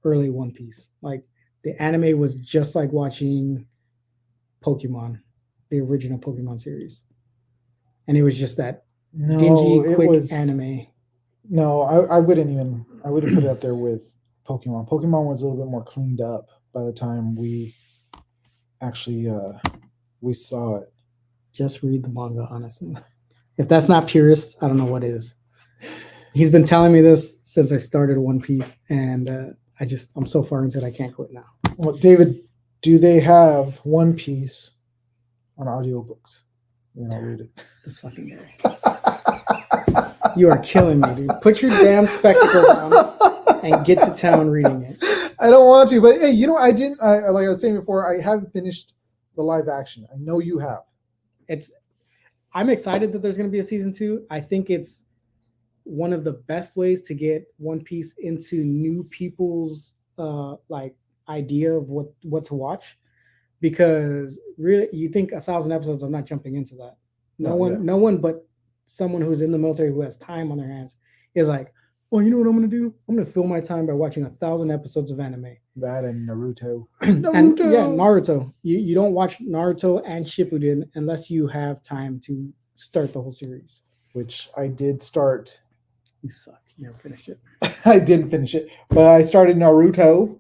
early One Piece. Like the anime was just like watching Pokemon, the original Pokemon series, and it was just that dingy, quick anime. No, I wouldn't put it up there with Pokemon. Pokemon was a little bit more cleaned up by the time we actually we saw it. Just read the manga, honestly. If that's not purist, I don't know what is. He's been telling me this since I started One Piece, and I'm so far into it I can't quit now. Well, David, do they have One Piece on audiobooks? Then I'll read it. This fucking guy. You are killing me, dude. Put your damn spectacles on and get to town reading it. I don't want to, but hey, like I was saying before, I haven't finished the live action. I know you have. I'm excited that there's going to be a season 2. I think it's one of the best ways to get One Piece into new people's like idea of what to watch, because really you think 1,000 episodes, I'm not jumping into that. No one but someone who's in the military who has time on their hands is like, well, you know what I'm going to do? I'm going to fill my time by watching 1,000 episodes of anime. That and Naruto. Naruto. You don't watch Naruto and Shippuden unless you have time to start the whole series. Which I did start. You suck. You never finished it. I didn't finish it, but I started Naruto.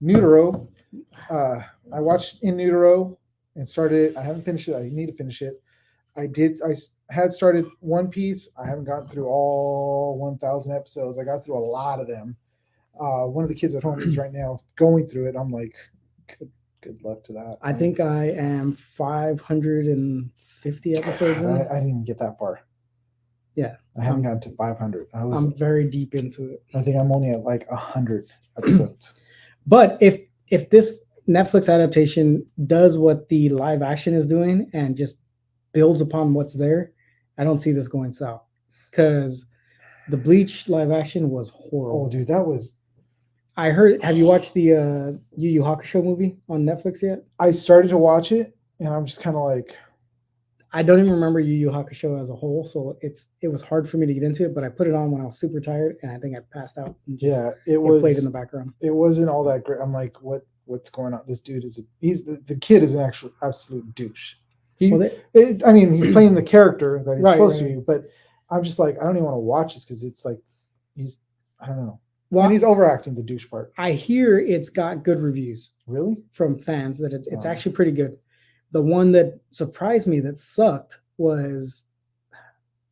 Nutero. I watched in Nutero and started it. I haven't finished it. I need to finish it. I had started One Piece. I haven't gotten through all 1,000 episodes. I got through a lot of them. One of the kids at home is right now going through it. I'm like, good luck to that. I think I am 550 episodes in. I didn't even get that far. Yeah. I haven't gotten to 500. I'm very deep into it. I think I'm only at like 100 episodes. But if this Netflix adaptation does what the live action is doing and just builds upon what's there, I don't see this going south, because the Bleach live action was horrible. Oh, dude, that was. I heard. Have you watched the Yu Yu Hakusho movie on Netflix yet? I started to watch it, and I'm just kind of like. I don't even remember Yu Yu Hakusho as a whole, so it was hard for me to get into it. But I put it on when I was super tired, and I think I passed out. And just, it played in the background. It wasn't all that great. I'm like, what's going on? This dude the kid is an absolute douche. He's playing the character that he's supposed to be, but I'm just like, I don't even want to watch this because it's like I don't know. Well, and he's overacting the douche part. I hear it's got good reviews. Really? From fans, that it's actually pretty good. The one that surprised me that sucked was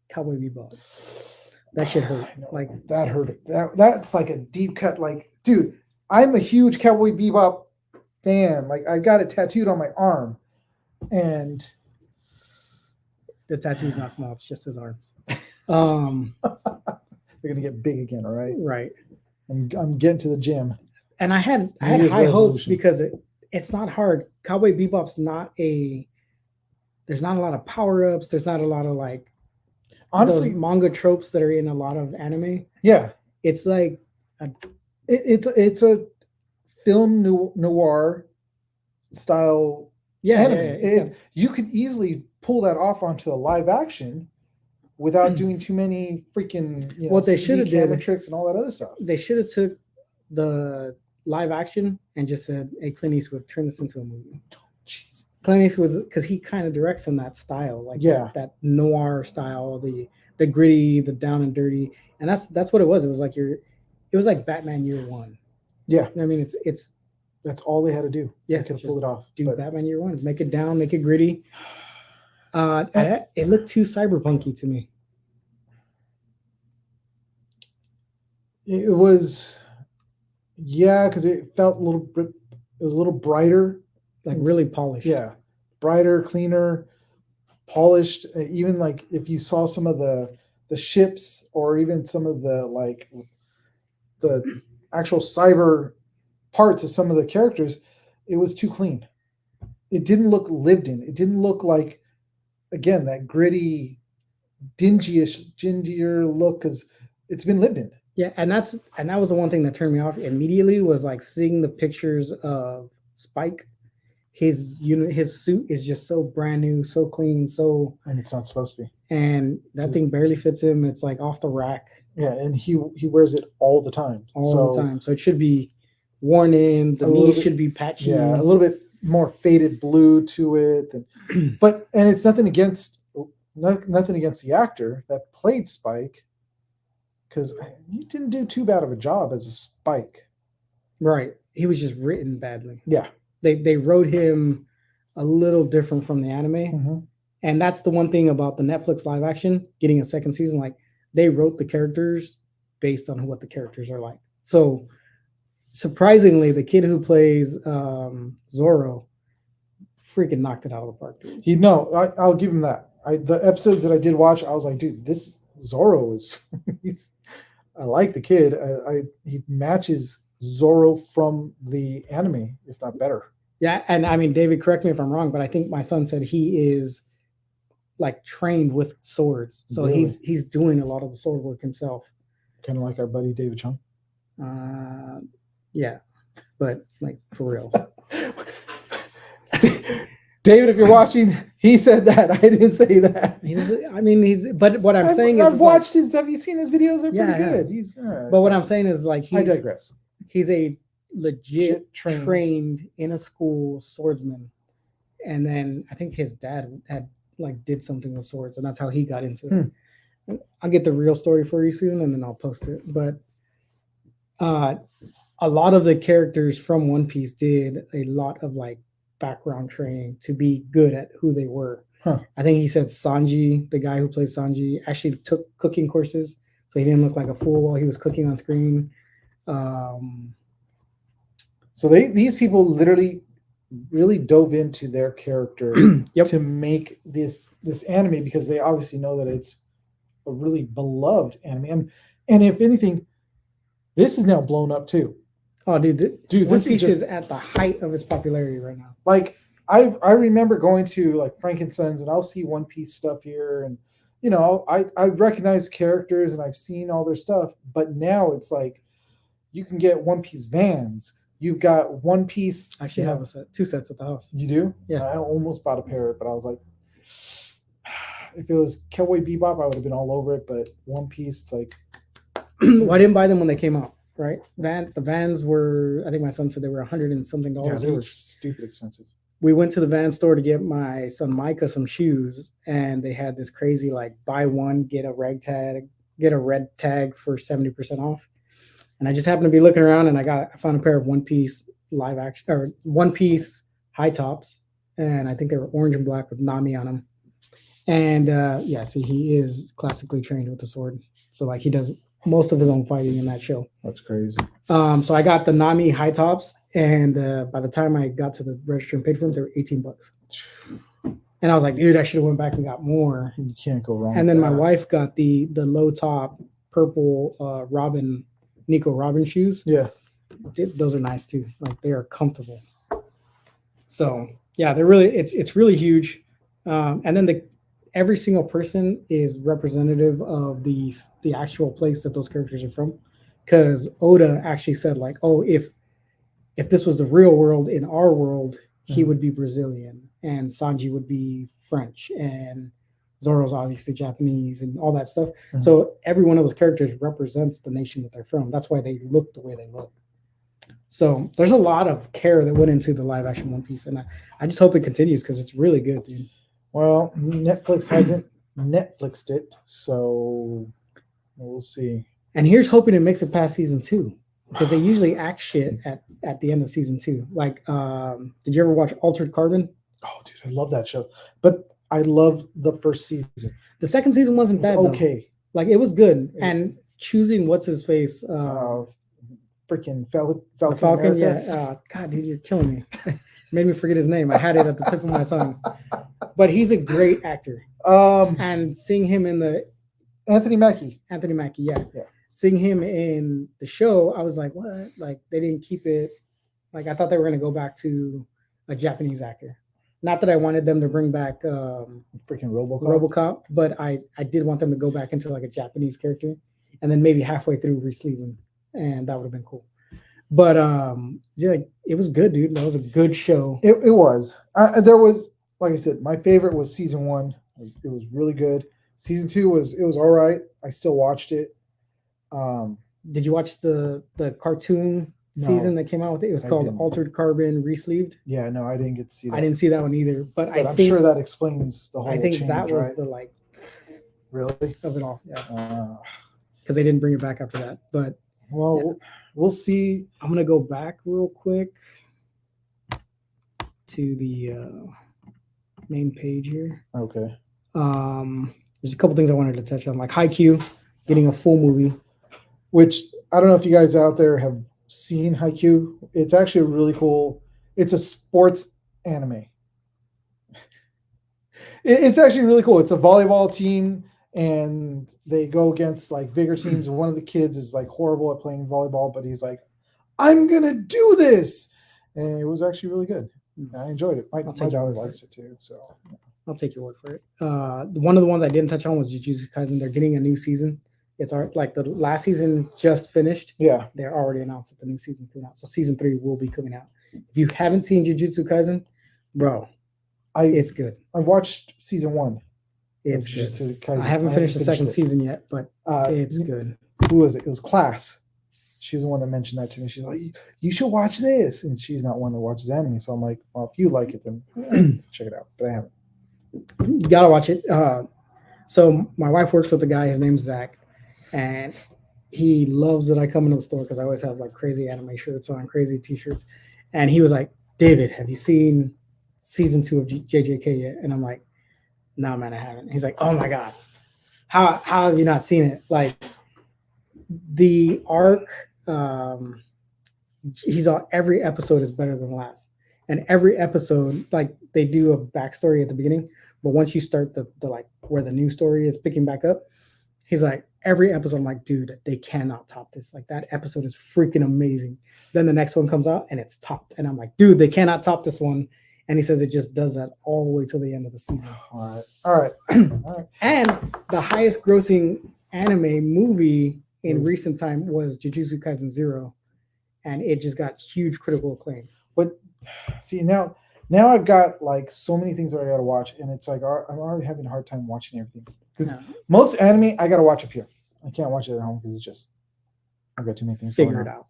Cowboy Bebop. That shit hurt. Like that hurt. That's like a deep cut. Like, dude, I'm a huge Cowboy Bebop fan. Like, I got it tattooed on my arm. And the tattoo's not small, it's just his arms. They're gonna get big again, all right? Right. I'm getting to the gym. And I had high hopes because it's not hard. Cowboy Bebop's there's not a lot of power-ups, there's not a lot of like honestly manga tropes that are in a lot of anime. Yeah. It's like it's a film noir style. Yeah, you could easily pull that off onto a live action without doing too many freaking what they should have did tricks and all that other stuff. They should have took the live action and just said, "Hey, Clint Eastwood, turn this into a movie." Jeez, Clint Eastwood, because he kind of directs in that style, like that noir style, the gritty, the down and dirty, and that's what it was. It was like Batman Year One. Yeah, I mean, it's. That's all they had to do. Yeah, they could have pulled it off. Batman Year One. Make it down, make it gritty. It looked too cyberpunky to me. It was, because it felt a little bit. It was a little brighter, like really polished. Yeah, brighter, cleaner, polished. Even like if you saw some of the ships, or even some of the actual cyber parts of some of the characters, it was too clean. It didn't look lived in. It didn't look like, again, that gritty dingier look because it's been lived in. Yeah, and that was the one thing that turned me off immediately was like seeing the pictures of Spike. His suit is just so brand new, so clean, so And it's not supposed to be. and that thing barely fits him. It's like off the rack Yeah, and he wears it all the time. all the time. So it should be worn in. The knees should be patchy. Yeah, a little bit more faded blue to it. And it's nothing against the actor that played Spike, because he didn't do too bad of a job as a Spike. Right. He was just written badly. Yeah. They wrote him a little different from the anime. Mm-hmm. And that's the one thing about the Netflix live action getting a second season. Like they wrote the characters based on what the characters are like. So surprisingly, the kid who plays Zorro freaking knocked it out of the park. Dude. I'll give him that. The episodes that I did watch, I was like, dude, this Zorro is. I like the kid. He matches Zorro from the anime, if not better. Yeah, and I mean, David, correct me if I'm wrong, but I think my son said he is like trained with swords, so really? he's doing a lot of the sword work himself. Kind of like our buddy David Chung. Yeah, but like for real. David, if you're watching, he said that. I didn't say that. But what I'm saying is, I've watched his. Have you seen his videos? They're pretty good. But what I'm saying is, like, I digress. He's a legit trained in a school swordsman, and then I think his dad did something with swords, and that's how he got into it. I'll get the real story for you soon, and then I'll post it. But a lot of the characters from One Piece did a lot of like background training to be good at who they were. I think he said Sanji, the guy who plays Sanji, actually took cooking courses, so he didn't look like a fool while he was cooking on screen. So these people literally really dove into their character to make this anime, because they obviously know that it's a really beloved anime, and if anything, this is now blown up too. Oh, dude, One this Piece is at the height of its popularity right now. Like I remember going to like Frankenstein's, and I'll see One Piece stuff here, and I recognize characters and I've seen all their stuff, but now it's like you can get One Piece Vans. You've got One Piece. I actually have two sets at the house. You do? Yeah. I almost bought a pair, but I was like, if it was Cowboy Bebop, I would have been all over it. But One Piece, it's like, well, I didn't buy them when they came out, right? The Vans were, I think my son said they were $100 and something. Yeah, they were stupid expensive. We went to the Van store to get my son Micah some shoes, and they had this crazy like buy one get a red tag for 70% off. And I just happened to be looking around, and I found a pair of One Piece live action or One Piece high tops, and I think they were orange and black with Nami on them. And see, he is classically trained with the sword, so like he does most of his own fighting in that show. That's crazy. So I got the Nami high tops, and by the time I got to the register and paid for them, they were $18. And I was like, dude, I should have went back and got more. You can't go wrong. And then my wife got the low top purple Nico Robin shoes. Yeah, those are nice too. Like they are comfortable. So yeah, they're really it's really huge. And then every single person is representative of the actual place that those characters are from, because Oda actually said like, oh, if this was the real world, in our world, he would be Brazilian, and Sanji would be French, and Zoro's obviously Japanese, and all that stuff. So every one of those characters represents the nation that they're from. That's why they look the way they look. So there's a lot of care that went into the live action One Piece, and I just hope it continues because it's really good, dude. Well, Netflix hasn't Netflixed it, so we'll see. And here's hoping it makes it past season 2, because they usually act shit at the end of season 2. Like, did you ever watch Altered Carbon? Oh, dude, I love that show. But I love the first season. The second season wasn't bad. Okay, like it was good. And choosing what's his face, freaking Falcon. America. Yeah. God, dude, you're killing me. Made me forget his name. I had it at the tip of my tongue. But he's a great actor. And seeing him in the Anthony Mackie, yeah. Seeing him in the show, I was like, what? Like they didn't keep it. Like I thought they were going to go back to a Japanese actor. Not that I wanted them to bring back Freaking RoboCop. RoboCop, but I did want them to go back into like a Japanese character, and then maybe halfway through resleeve him, and that would have been cool. But yeah, like, it was good, dude. That was a good show. It was. There was, like I said, my favorite was season 1. It was really good. Season 2 was all right. I still watched it. Did you watch the cartoon season that came out with it? It was called Altered Carbon Resleeved. Yeah, no, I didn't get to see that. I didn't see that one either, but I'm sure that explains the whole I think change, that was right? the like really of it all. Yeah. Because they didn't bring it back after that. But well, we'll see. I'm gonna go back real quick to the main page here. Okay. There's a couple things I wanted to touch on, like Haikyuu getting a full movie. Which I don't know if you guys out there have seen Haikyuu. It's actually really cool. It's a sports anime. It's actually really cool. It's a volleyball team, and they go against like bigger teams. One of the kids is like horrible at playing volleyball, but he's like, "I'm gonna do this," and it was actually really good. I enjoyed it. My daughter likes it too, so I'll take your word for it. One of the ones I didn't touch on was Jujutsu Kaisen. They're getting a new season. It's like the last season just finished. Yeah, they're already announced that the new season's coming out. So season 3 will be coming out. If you haven't seen Jujutsu Kaisen, bro, it's good. I watched season 1. It's good. I haven't finished the second season yet, but it's good. Who was it? It was Class. She was the one that mentioned that to me. She's like, "You should watch this," and she's not one that watches anime. So I'm like, "Well, if you like it, then check it out." But I haven't. You gotta watch it. So my wife works with a guy. His name's Zach, and he loves that I come into the store because I always have like crazy anime shirts on, crazy T-shirts. And he was like, "David, have you seen season 2 of JJK yet?" And I'm like, "No, man, I haven't." He's like, "Oh my god, how have you not seen it?" Like the arc. Every episode is better than the last, and every episode, like they do a backstory at the beginning, but once you start the like where the new story is picking back up, he's like, every episode, I'm like, dude, they cannot top this. Like that episode is freaking amazing. Then the next one comes out and it's topped, and I'm like, dude, they cannot top this one. And he says it just does that all the way till the end of the season. All right. And the highest grossing anime movie in recent time was Jujutsu Kaisen 0, and it just got huge critical acclaim. But see, now I've got like so many things that I got to watch, and it's like I'm already having a hard time watching everything because most anime I got to watch up here. I can't watch it at home because it's just I've got too many things. Figure it out,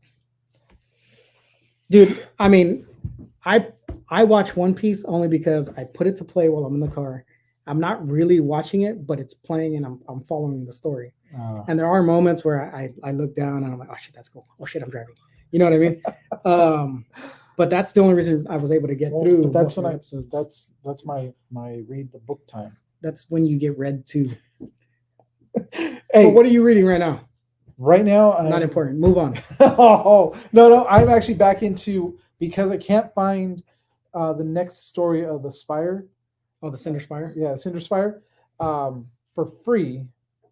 dude. I mean, I watch One Piece only because I put it to play while I'm in the car. I'm not really watching it, but it's playing and I'm following the story. And there are moments where I look down and I'm like, oh shit, that's cool. Oh shit, I'm driving. You know what I mean? But that's the only reason I was able to get through. But that's when that's my read the book time. That's when you get read too. Hey, but what are you reading right now? Right now, not important. Move on. Oh no, I'm actually back into because I can't find the next story of the Spire. Oh, the Cinder Spire? Yeah, Cinder Spire. For free,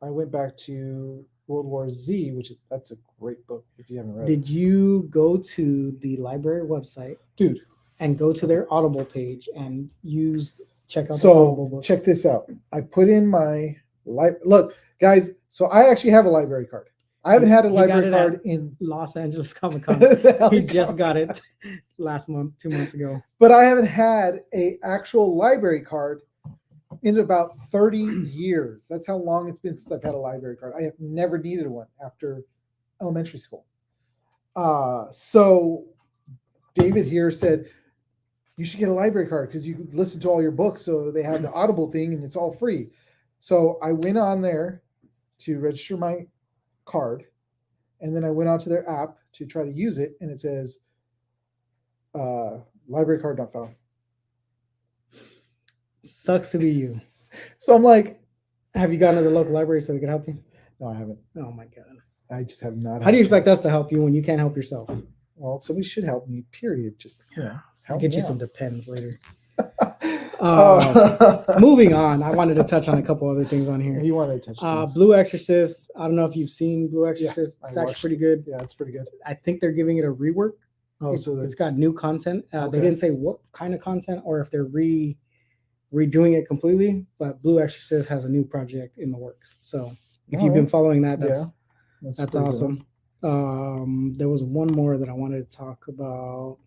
I went back to World War Z, that's a great book if you haven't read it. Did you go to the library website, dude, and go to their Audible page and check out the Audible books? Check this out. I put in my look, guys. So I actually have a library card. I haven't had a library card in Los Angeles Comic Con. He just got it last month, 2 months ago. But I haven't had an actual library card in about 30 years. That's how long it's been since I've had a library card. I have never needed one after elementary school. So David here said, you should get a library card because you could listen to all your books. So they have the Audible thing and it's all free. So I went on there to register my card, and then I went onto their app to try to use it, and it says library card not found. Sucks to be you. So I'm like, have you gone to the local library so they can help you? No, I haven't. Oh my god, I just have not. How do you expect us to help you when you can't help yourself? Well, somebody should help me. Period. Just I'll get you some Depends later. Moving on, I wanted to touch on a couple other things on here. You wanted to touch Blue Exorcist. I don't know if you've seen Blue Exorcist. It's actually pretty good. Yeah, it's pretty good. I think they're giving it a rework Oh, It's got new content. They Okay. didn't say what kind of content or if they're redoing it completely, but Blue Exorcist has a new project in the works. So if you've been following that, that's pretty awesome. There was one more that I wanted to talk about.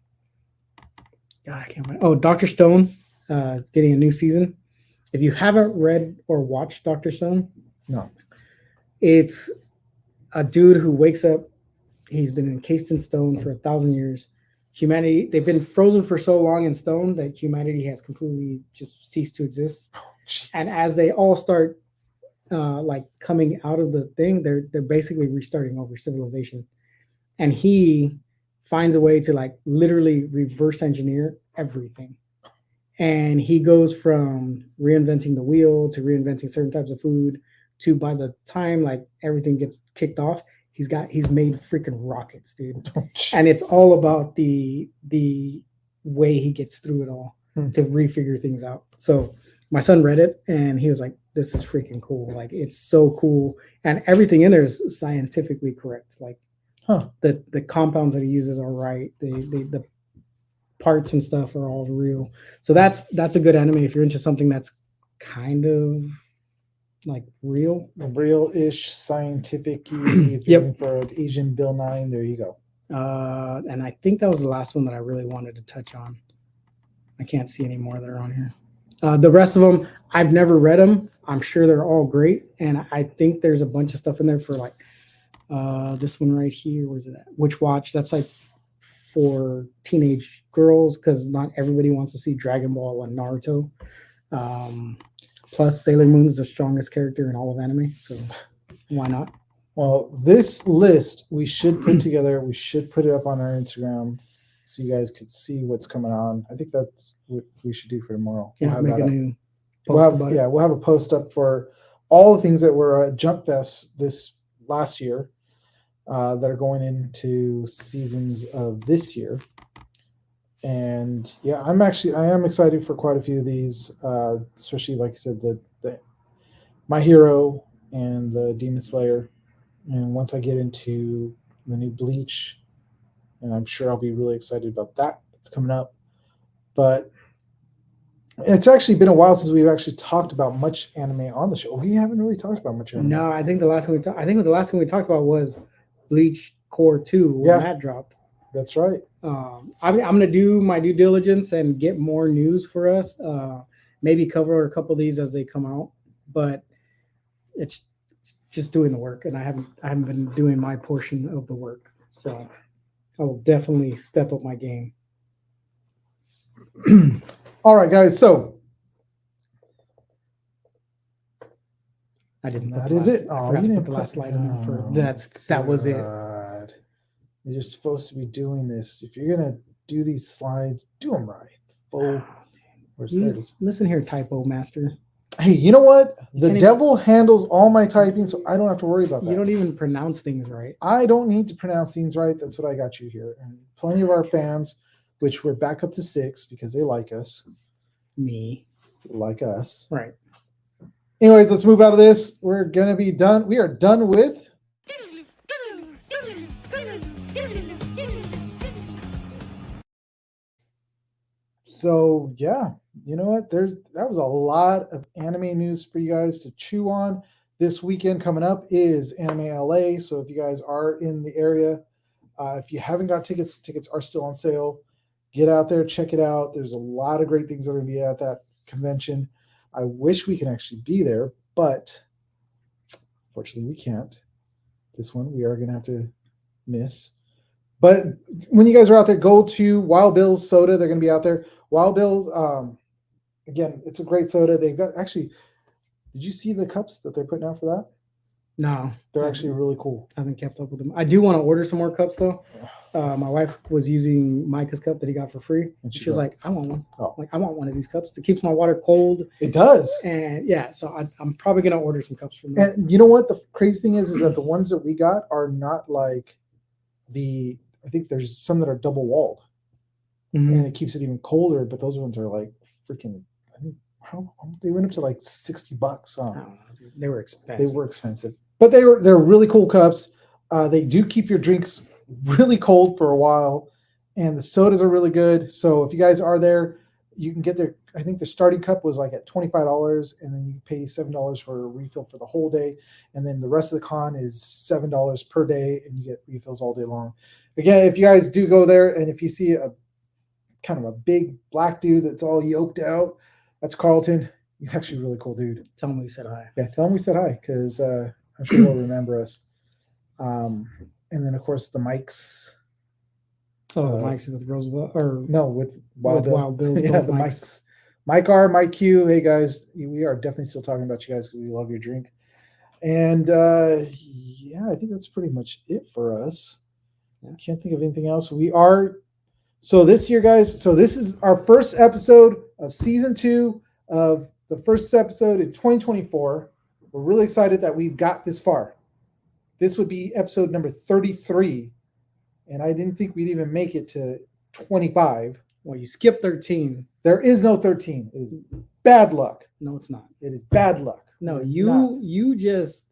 God, I can't remember. Oh, Dr. Stone is getting a new season. If you haven't read or watched Dr. Stone, No. it's a dude who wakes up. He's been encased in stone for 1,000 years. Humanity, they've been frozen for so long in stone that humanity has completely just ceased to exist. And as they all start like coming out of the thing, they're basically restarting over civilization. And he finds a way to like literally reverse engineer everything. And he goes from reinventing the wheel to reinventing certain types of food to by the time like everything gets kicked off, he's made freaking rockets, dude. And it's all about the way he gets through it all to refigure things out. So my son read it and he was like, this is freaking cool. Like it's so cool. And everything in there is scientifically correct. Like the compounds that he uses are right. The parts and stuff are all real. So that's a good anime if you're into something that's kind of like real-ish, scientific. If you're looking for an Asian Bill 9, there you go. And I think that was the last one that I really wanted to touch on. I can't see any more that are on here. The rest of them, I've never read them. I'm sure they're all great, and I think there's a bunch of stuff in there for like this one right here. Where's it at? Witch Watch. That's like for teenage girls because not everybody wants to see Dragon Ball and Naruto. Plus, Sailor Moon's the strongest character in all of anime, so why not? Well, this list we should put together. We should put it up on our Instagram so you guys could see what's coming on. I think that's what we should do for tomorrow. Yeah, we'll have, we'll have a post up for all the things that were at Jump Fest this last year that are going into seasons of this year. And yeah, I am excited for quite a few of these, especially like I said, the My Hero and the Demon Slayer. And once I get into the new Bleach, and I'm sure I'll be really excited about that. It's coming up. But it's actually been a while since we've actually talked about much anime on the show. We haven't really talked about much anime. No, I think the last one we talked about was Bleach Core 2 when that dropped. That's right. I'm going to do my due diligence and get more news for us. Maybe cover a couple of these as they come out, but it's just doing the work, and I haven't been doing my portion of the work. So I will definitely step up my game. All right, guys. So I didn't. That is it. I forgot to put the last slide in there for that was it. You're supposed to be doing this. If you're gonna do these slides, do them right. Listen here, typo master. Hey, you know what? The devil handles all my typing, so I don't have to worry about that. You don't even pronounce things right. I don't need to pronounce things right. That's what I got you here. And plenty of our fans, which we're back up to 6 because they like us. Me. Like us. Right. Anyways, let's move out of this. We're going to be done. We are done with... So, yeah. You know what? That was a lot of anime news for you guys to chew on. This weekend coming up is Anime LA. So if you guys are in the area, if you haven't got tickets are still on sale. Get out there, check it out. There's a lot of great things that are going to be at that convention. I wish we could actually be there, but unfortunately we can't. This one we are going to have to miss. But when you guys are out there, go to Wild Bill's Soda. They're going to be out there. Wild Bill's, again, it's a great soda. They've got did you see the cups that they're putting out for that? No. They're actually really cool. I haven't kept up with them. I do want to order some more cups though. My wife was using Micah's cup that he got for free. And she was like, I want one. Like, I want one of these cups that keeps my water cold. It does. And yeah, so I'm probably going to order some cups from them. And you know what? The crazy thing is that the ones that we got are not like I think there's some that are double walled. Mm-hmm. And it keeps it even colder, but those ones are like freaking, I think, they went up to like $60. I don't know, dude. They were expensive. But they're really cool cups. They do keep your drinks really cold for a while, and the sodas are really good. So if you guys are there, you can get their. I think the starting cup was like at $25, and then you pay $7 for a refill for the whole day, and then the rest of the con is $7 per day, and you get refills all day long. Again, if you guys do go there, and if you see a kind of a big black dude that's all yoked out, that's Carlton. He's actually a really cool dude. Tell him we said hi. Yeah, tell him we said hi, because I'm sure he'll remember us. And then of course the mics. Oh, the mics with Roosevelt, or No, with Wild Bill. Wild Bill. Yeah, the mics. Mike R, Mike Q. Hey guys, we are definitely still talking about you guys because we love your drink. And yeah, I think that's pretty much it for us. I can't think of anything else. We are so this year, guys. So this is our first episode of season 2 of the first episode in 2024. We're really excited that we've got this far. This would be episode number 33, and I didn't think we'd even make it to 25. Well, you skipped 13. There is no 13. It is bad luck. No, it's not. It is bad luck. No, Not. you just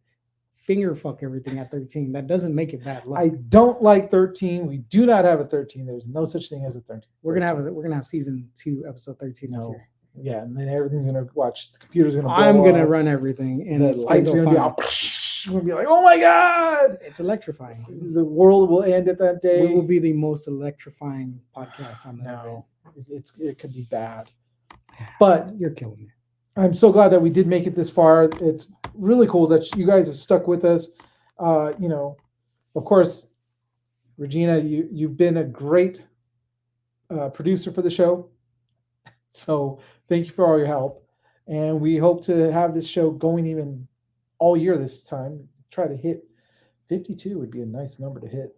finger fuck everything at 13. That doesn't make it bad luck. I don't like 13. We do not have a 13. There's no such thing as a 13. We're gonna have season 2, episode 13 this No. year. Yeah, and then everything's gonna watch. The computer's gonna. I'm blow gonna up. run everything, and The it's lights are go gonna be fine. all. We're gonna be like, oh my god! It's electrifying. The world will end at that day. We will be the most electrifying podcast on the No, it could be bad. But you're killing me. I'm so glad that we did make it this far. It's really cool that you guys have stuck with us. You know, of course, Regina, you've been a great producer for the show. So thank you for all your help. And we hope to have this show going even all year this time. Try to hit 52 would be a nice number to hit.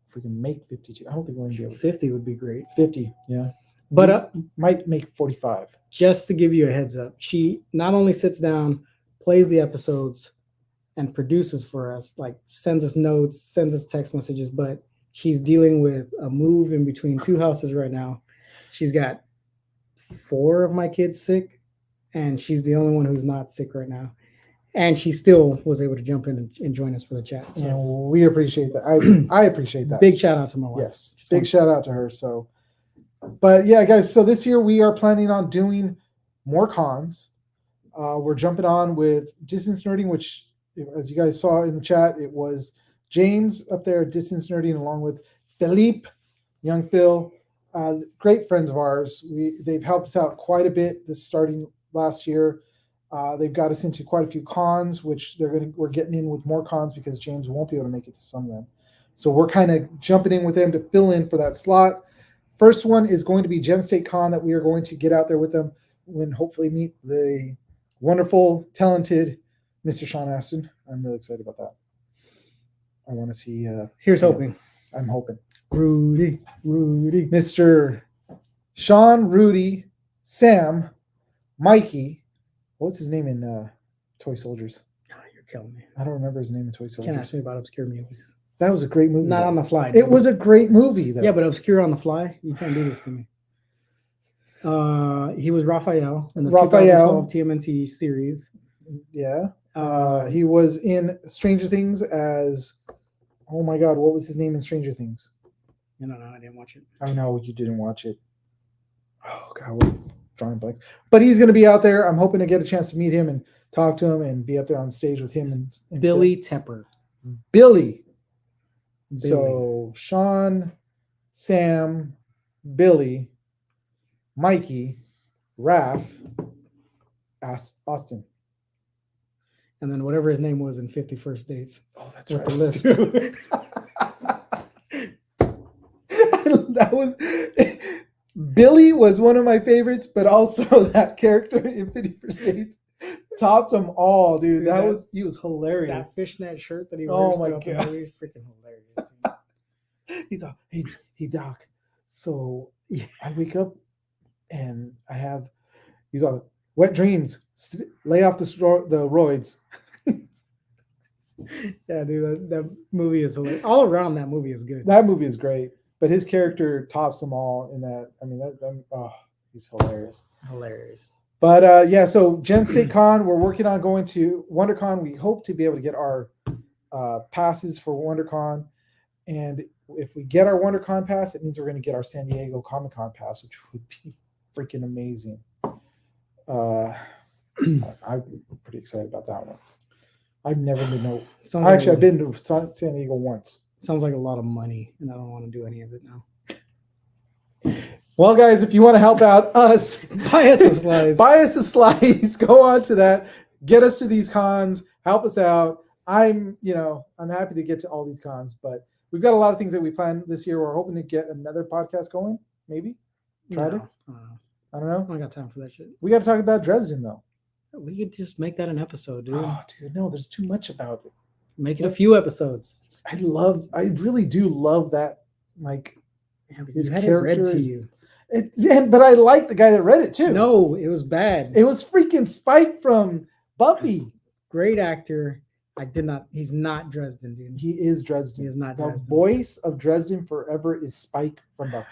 If we can make 52. I don't think we're going to be able to. 50 would be great. 50, yeah. But might make 45. just to give you a heads up, she not only sits down, plays the episodes, and produces for us, like sends us notes, sends us text messages, but she's dealing with a move in between 2 houses right now. She's got 4 of my kids sick, and she's the only one who's not sick right now. And she still was able to jump in and join us for the chat. So And we appreciate that. I appreciate that. big shout out to my wife. Yes, big shout out to her. So, but yeah, guys. So this year we are planning on doing more cons. We're jumping on with distance nerding, which, as you guys saw in the chat, it was James up there distance nerding along with Philippe, young Phil, great friends of ours. They've helped us out quite a bit this starting last year. They've got us into quite a few cons, which we're getting in with more cons because James won't be able to make it to some of them. So we're kind of jumping in with them to fill in for that slot. First one is going to be Gem State Con that we are going to get out there with them when hopefully meet the wonderful, talented Mr. Sean Aston. I'm really excited about that. I want to see. Here's Sam. hoping. I'm hoping. Rudy. Mr. Sean, Rudy, Sam, Mikey. What's his name in Toy Soldiers? Oh, you're killing me. I don't remember his name in Toy Soldiers. Can't ask me about obscure movies. That was a great movie. Not though. on the fly. It was a great movie, though. Yeah, but obscure on the fly, you can't do this to me. He was Raphael in the 2012 TMNT series. Yeah. He was in Stranger Things as, oh my God, what was his name in Stranger Things? No, I didn't watch it. I know you didn't watch it. Oh God, we're drawing blanks. But he's going to be out there. I'm hoping to get a chance to meet him and talk to him and be up there on stage with him. And Billy Tepper. Billy. So Sean, Sam, Billy, Mikey, Raph, Austin. And then whatever his name was in 50 First Dates. Oh, that's With right. the list. That was Billy was one of my favorites, but also that character in 50 First Dates topped them all, dude. He was hilarious. That fishnet shirt that he Oh wears my throughout the God. movie is freaking hilarious. Dude. He's all, hey Doc. So I wake up and he's all wet dreams. Lay off the roids. Yeah, dude, that movie is hilarious. All around that movie is good. That movie is great, but his character tops them all in that. I mean, he's hilarious. Hilarious. But yeah, so Gen State Con, we're working on going to WonderCon. We hope to be able to get our passes for WonderCon. And if we get our WonderCon pass, it means we're going to get our San Diego Comic Con pass, which would be freaking amazing. I'm pretty excited about that one. I've never been I've been to San Diego once. Sounds like a lot of money, and I don't want to do any of it now. Well, guys, if you want to help out us, buy us a slice. Buy us a slice. Go on to that. Get us to these cons. Help us out. I'm happy to get to all these cons, but we've got a lot of things that we plan this year. We're hoping to get another podcast going. Maybe try to. I don't know. I got time for that shit. We got to talk about Dresden, though. We could just make that an episode, dude. Oh, dude, no, there's too much about it. Make it a few episodes. I really do love that. Like, his character read to you. But I like the guy that read it too. No, it was bad. It was freaking Spike from Buffy. Great actor. He's not Dresden, dude. He is Dresden. He is not Dresden. The voice of Dresden forever is Spike from Buffy.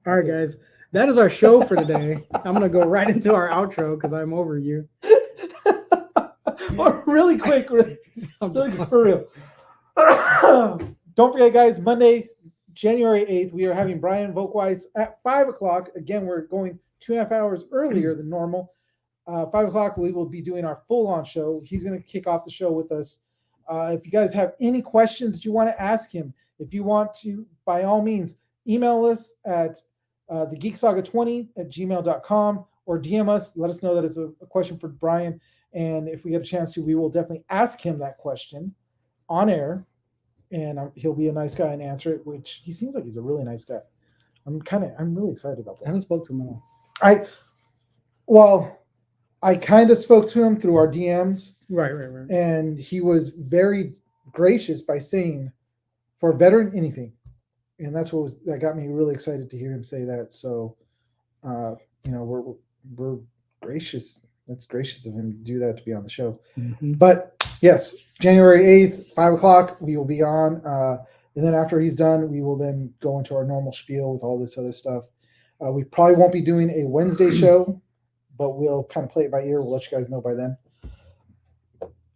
All right, guys. That is our show for today. I'm going to go right into our outro because I'm over you. Really quick. For real. Don't forget, guys, Monday, January 8th, we are having Brian Volkweiss at 5 o'clock. Again, we're going 2.5 hours earlier than normal. 5 o'clock, we will be doing our full-on show. He's going to kick off the show with us. If you guys have any questions that you want to ask him, if you want to, by all means, email us at thegeeksaga20@gmail.com or DM us. Let us know that it's a question for Brian. And if we get a chance to, we will definitely ask him that question on air. And he'll be a nice guy and answer it, which he seems like he's a really nice guy. I'm really excited about that. I haven't spoke to him at all. I kind of spoke to him through our DMs. Right. And he was very gracious by saying, for a veteran, anything. And that got me really excited to hear him say that. So, we're gracious. That's gracious of him to do that, to be on the show. Mm-hmm. But yes, January 8th, 5 o'clock, we will be on. And then after he's done, we will then go into our normal spiel with all this other stuff. We probably won't be doing a Wednesday show, but we'll kind of play it by ear. We'll let you guys know by then.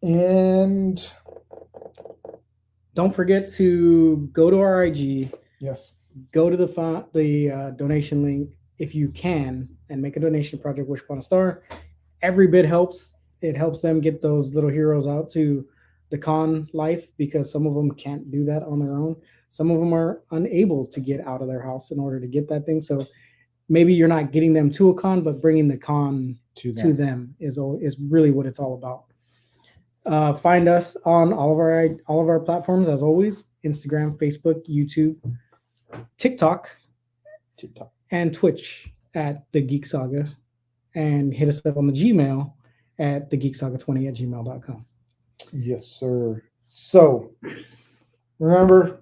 And don't forget to go to our IG. Yes. Go to the donation link if you can and make a donation to Project Wish Upon a Star. Every bit helps. It helps them get those little heroes out to the con life because some of them can't do that on their own. Some of them are unable to get out of their house in order to get that thing. So maybe you're not getting them to a con, but bringing the con to them is really what it's all about. Find us on all of our platforms as always: Instagram, Facebook, YouTube, TikTok, and Twitch at The Geek Saga, and hit us up on the Gmail at thegeeksaga20@gmail.com. Yes, sir. So remember,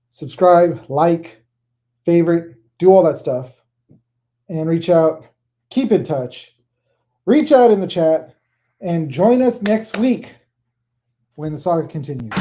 subscribe, like, favorite, do all that stuff, and reach out, keep in touch, reach out in the chat, and join us next week when the saga continues.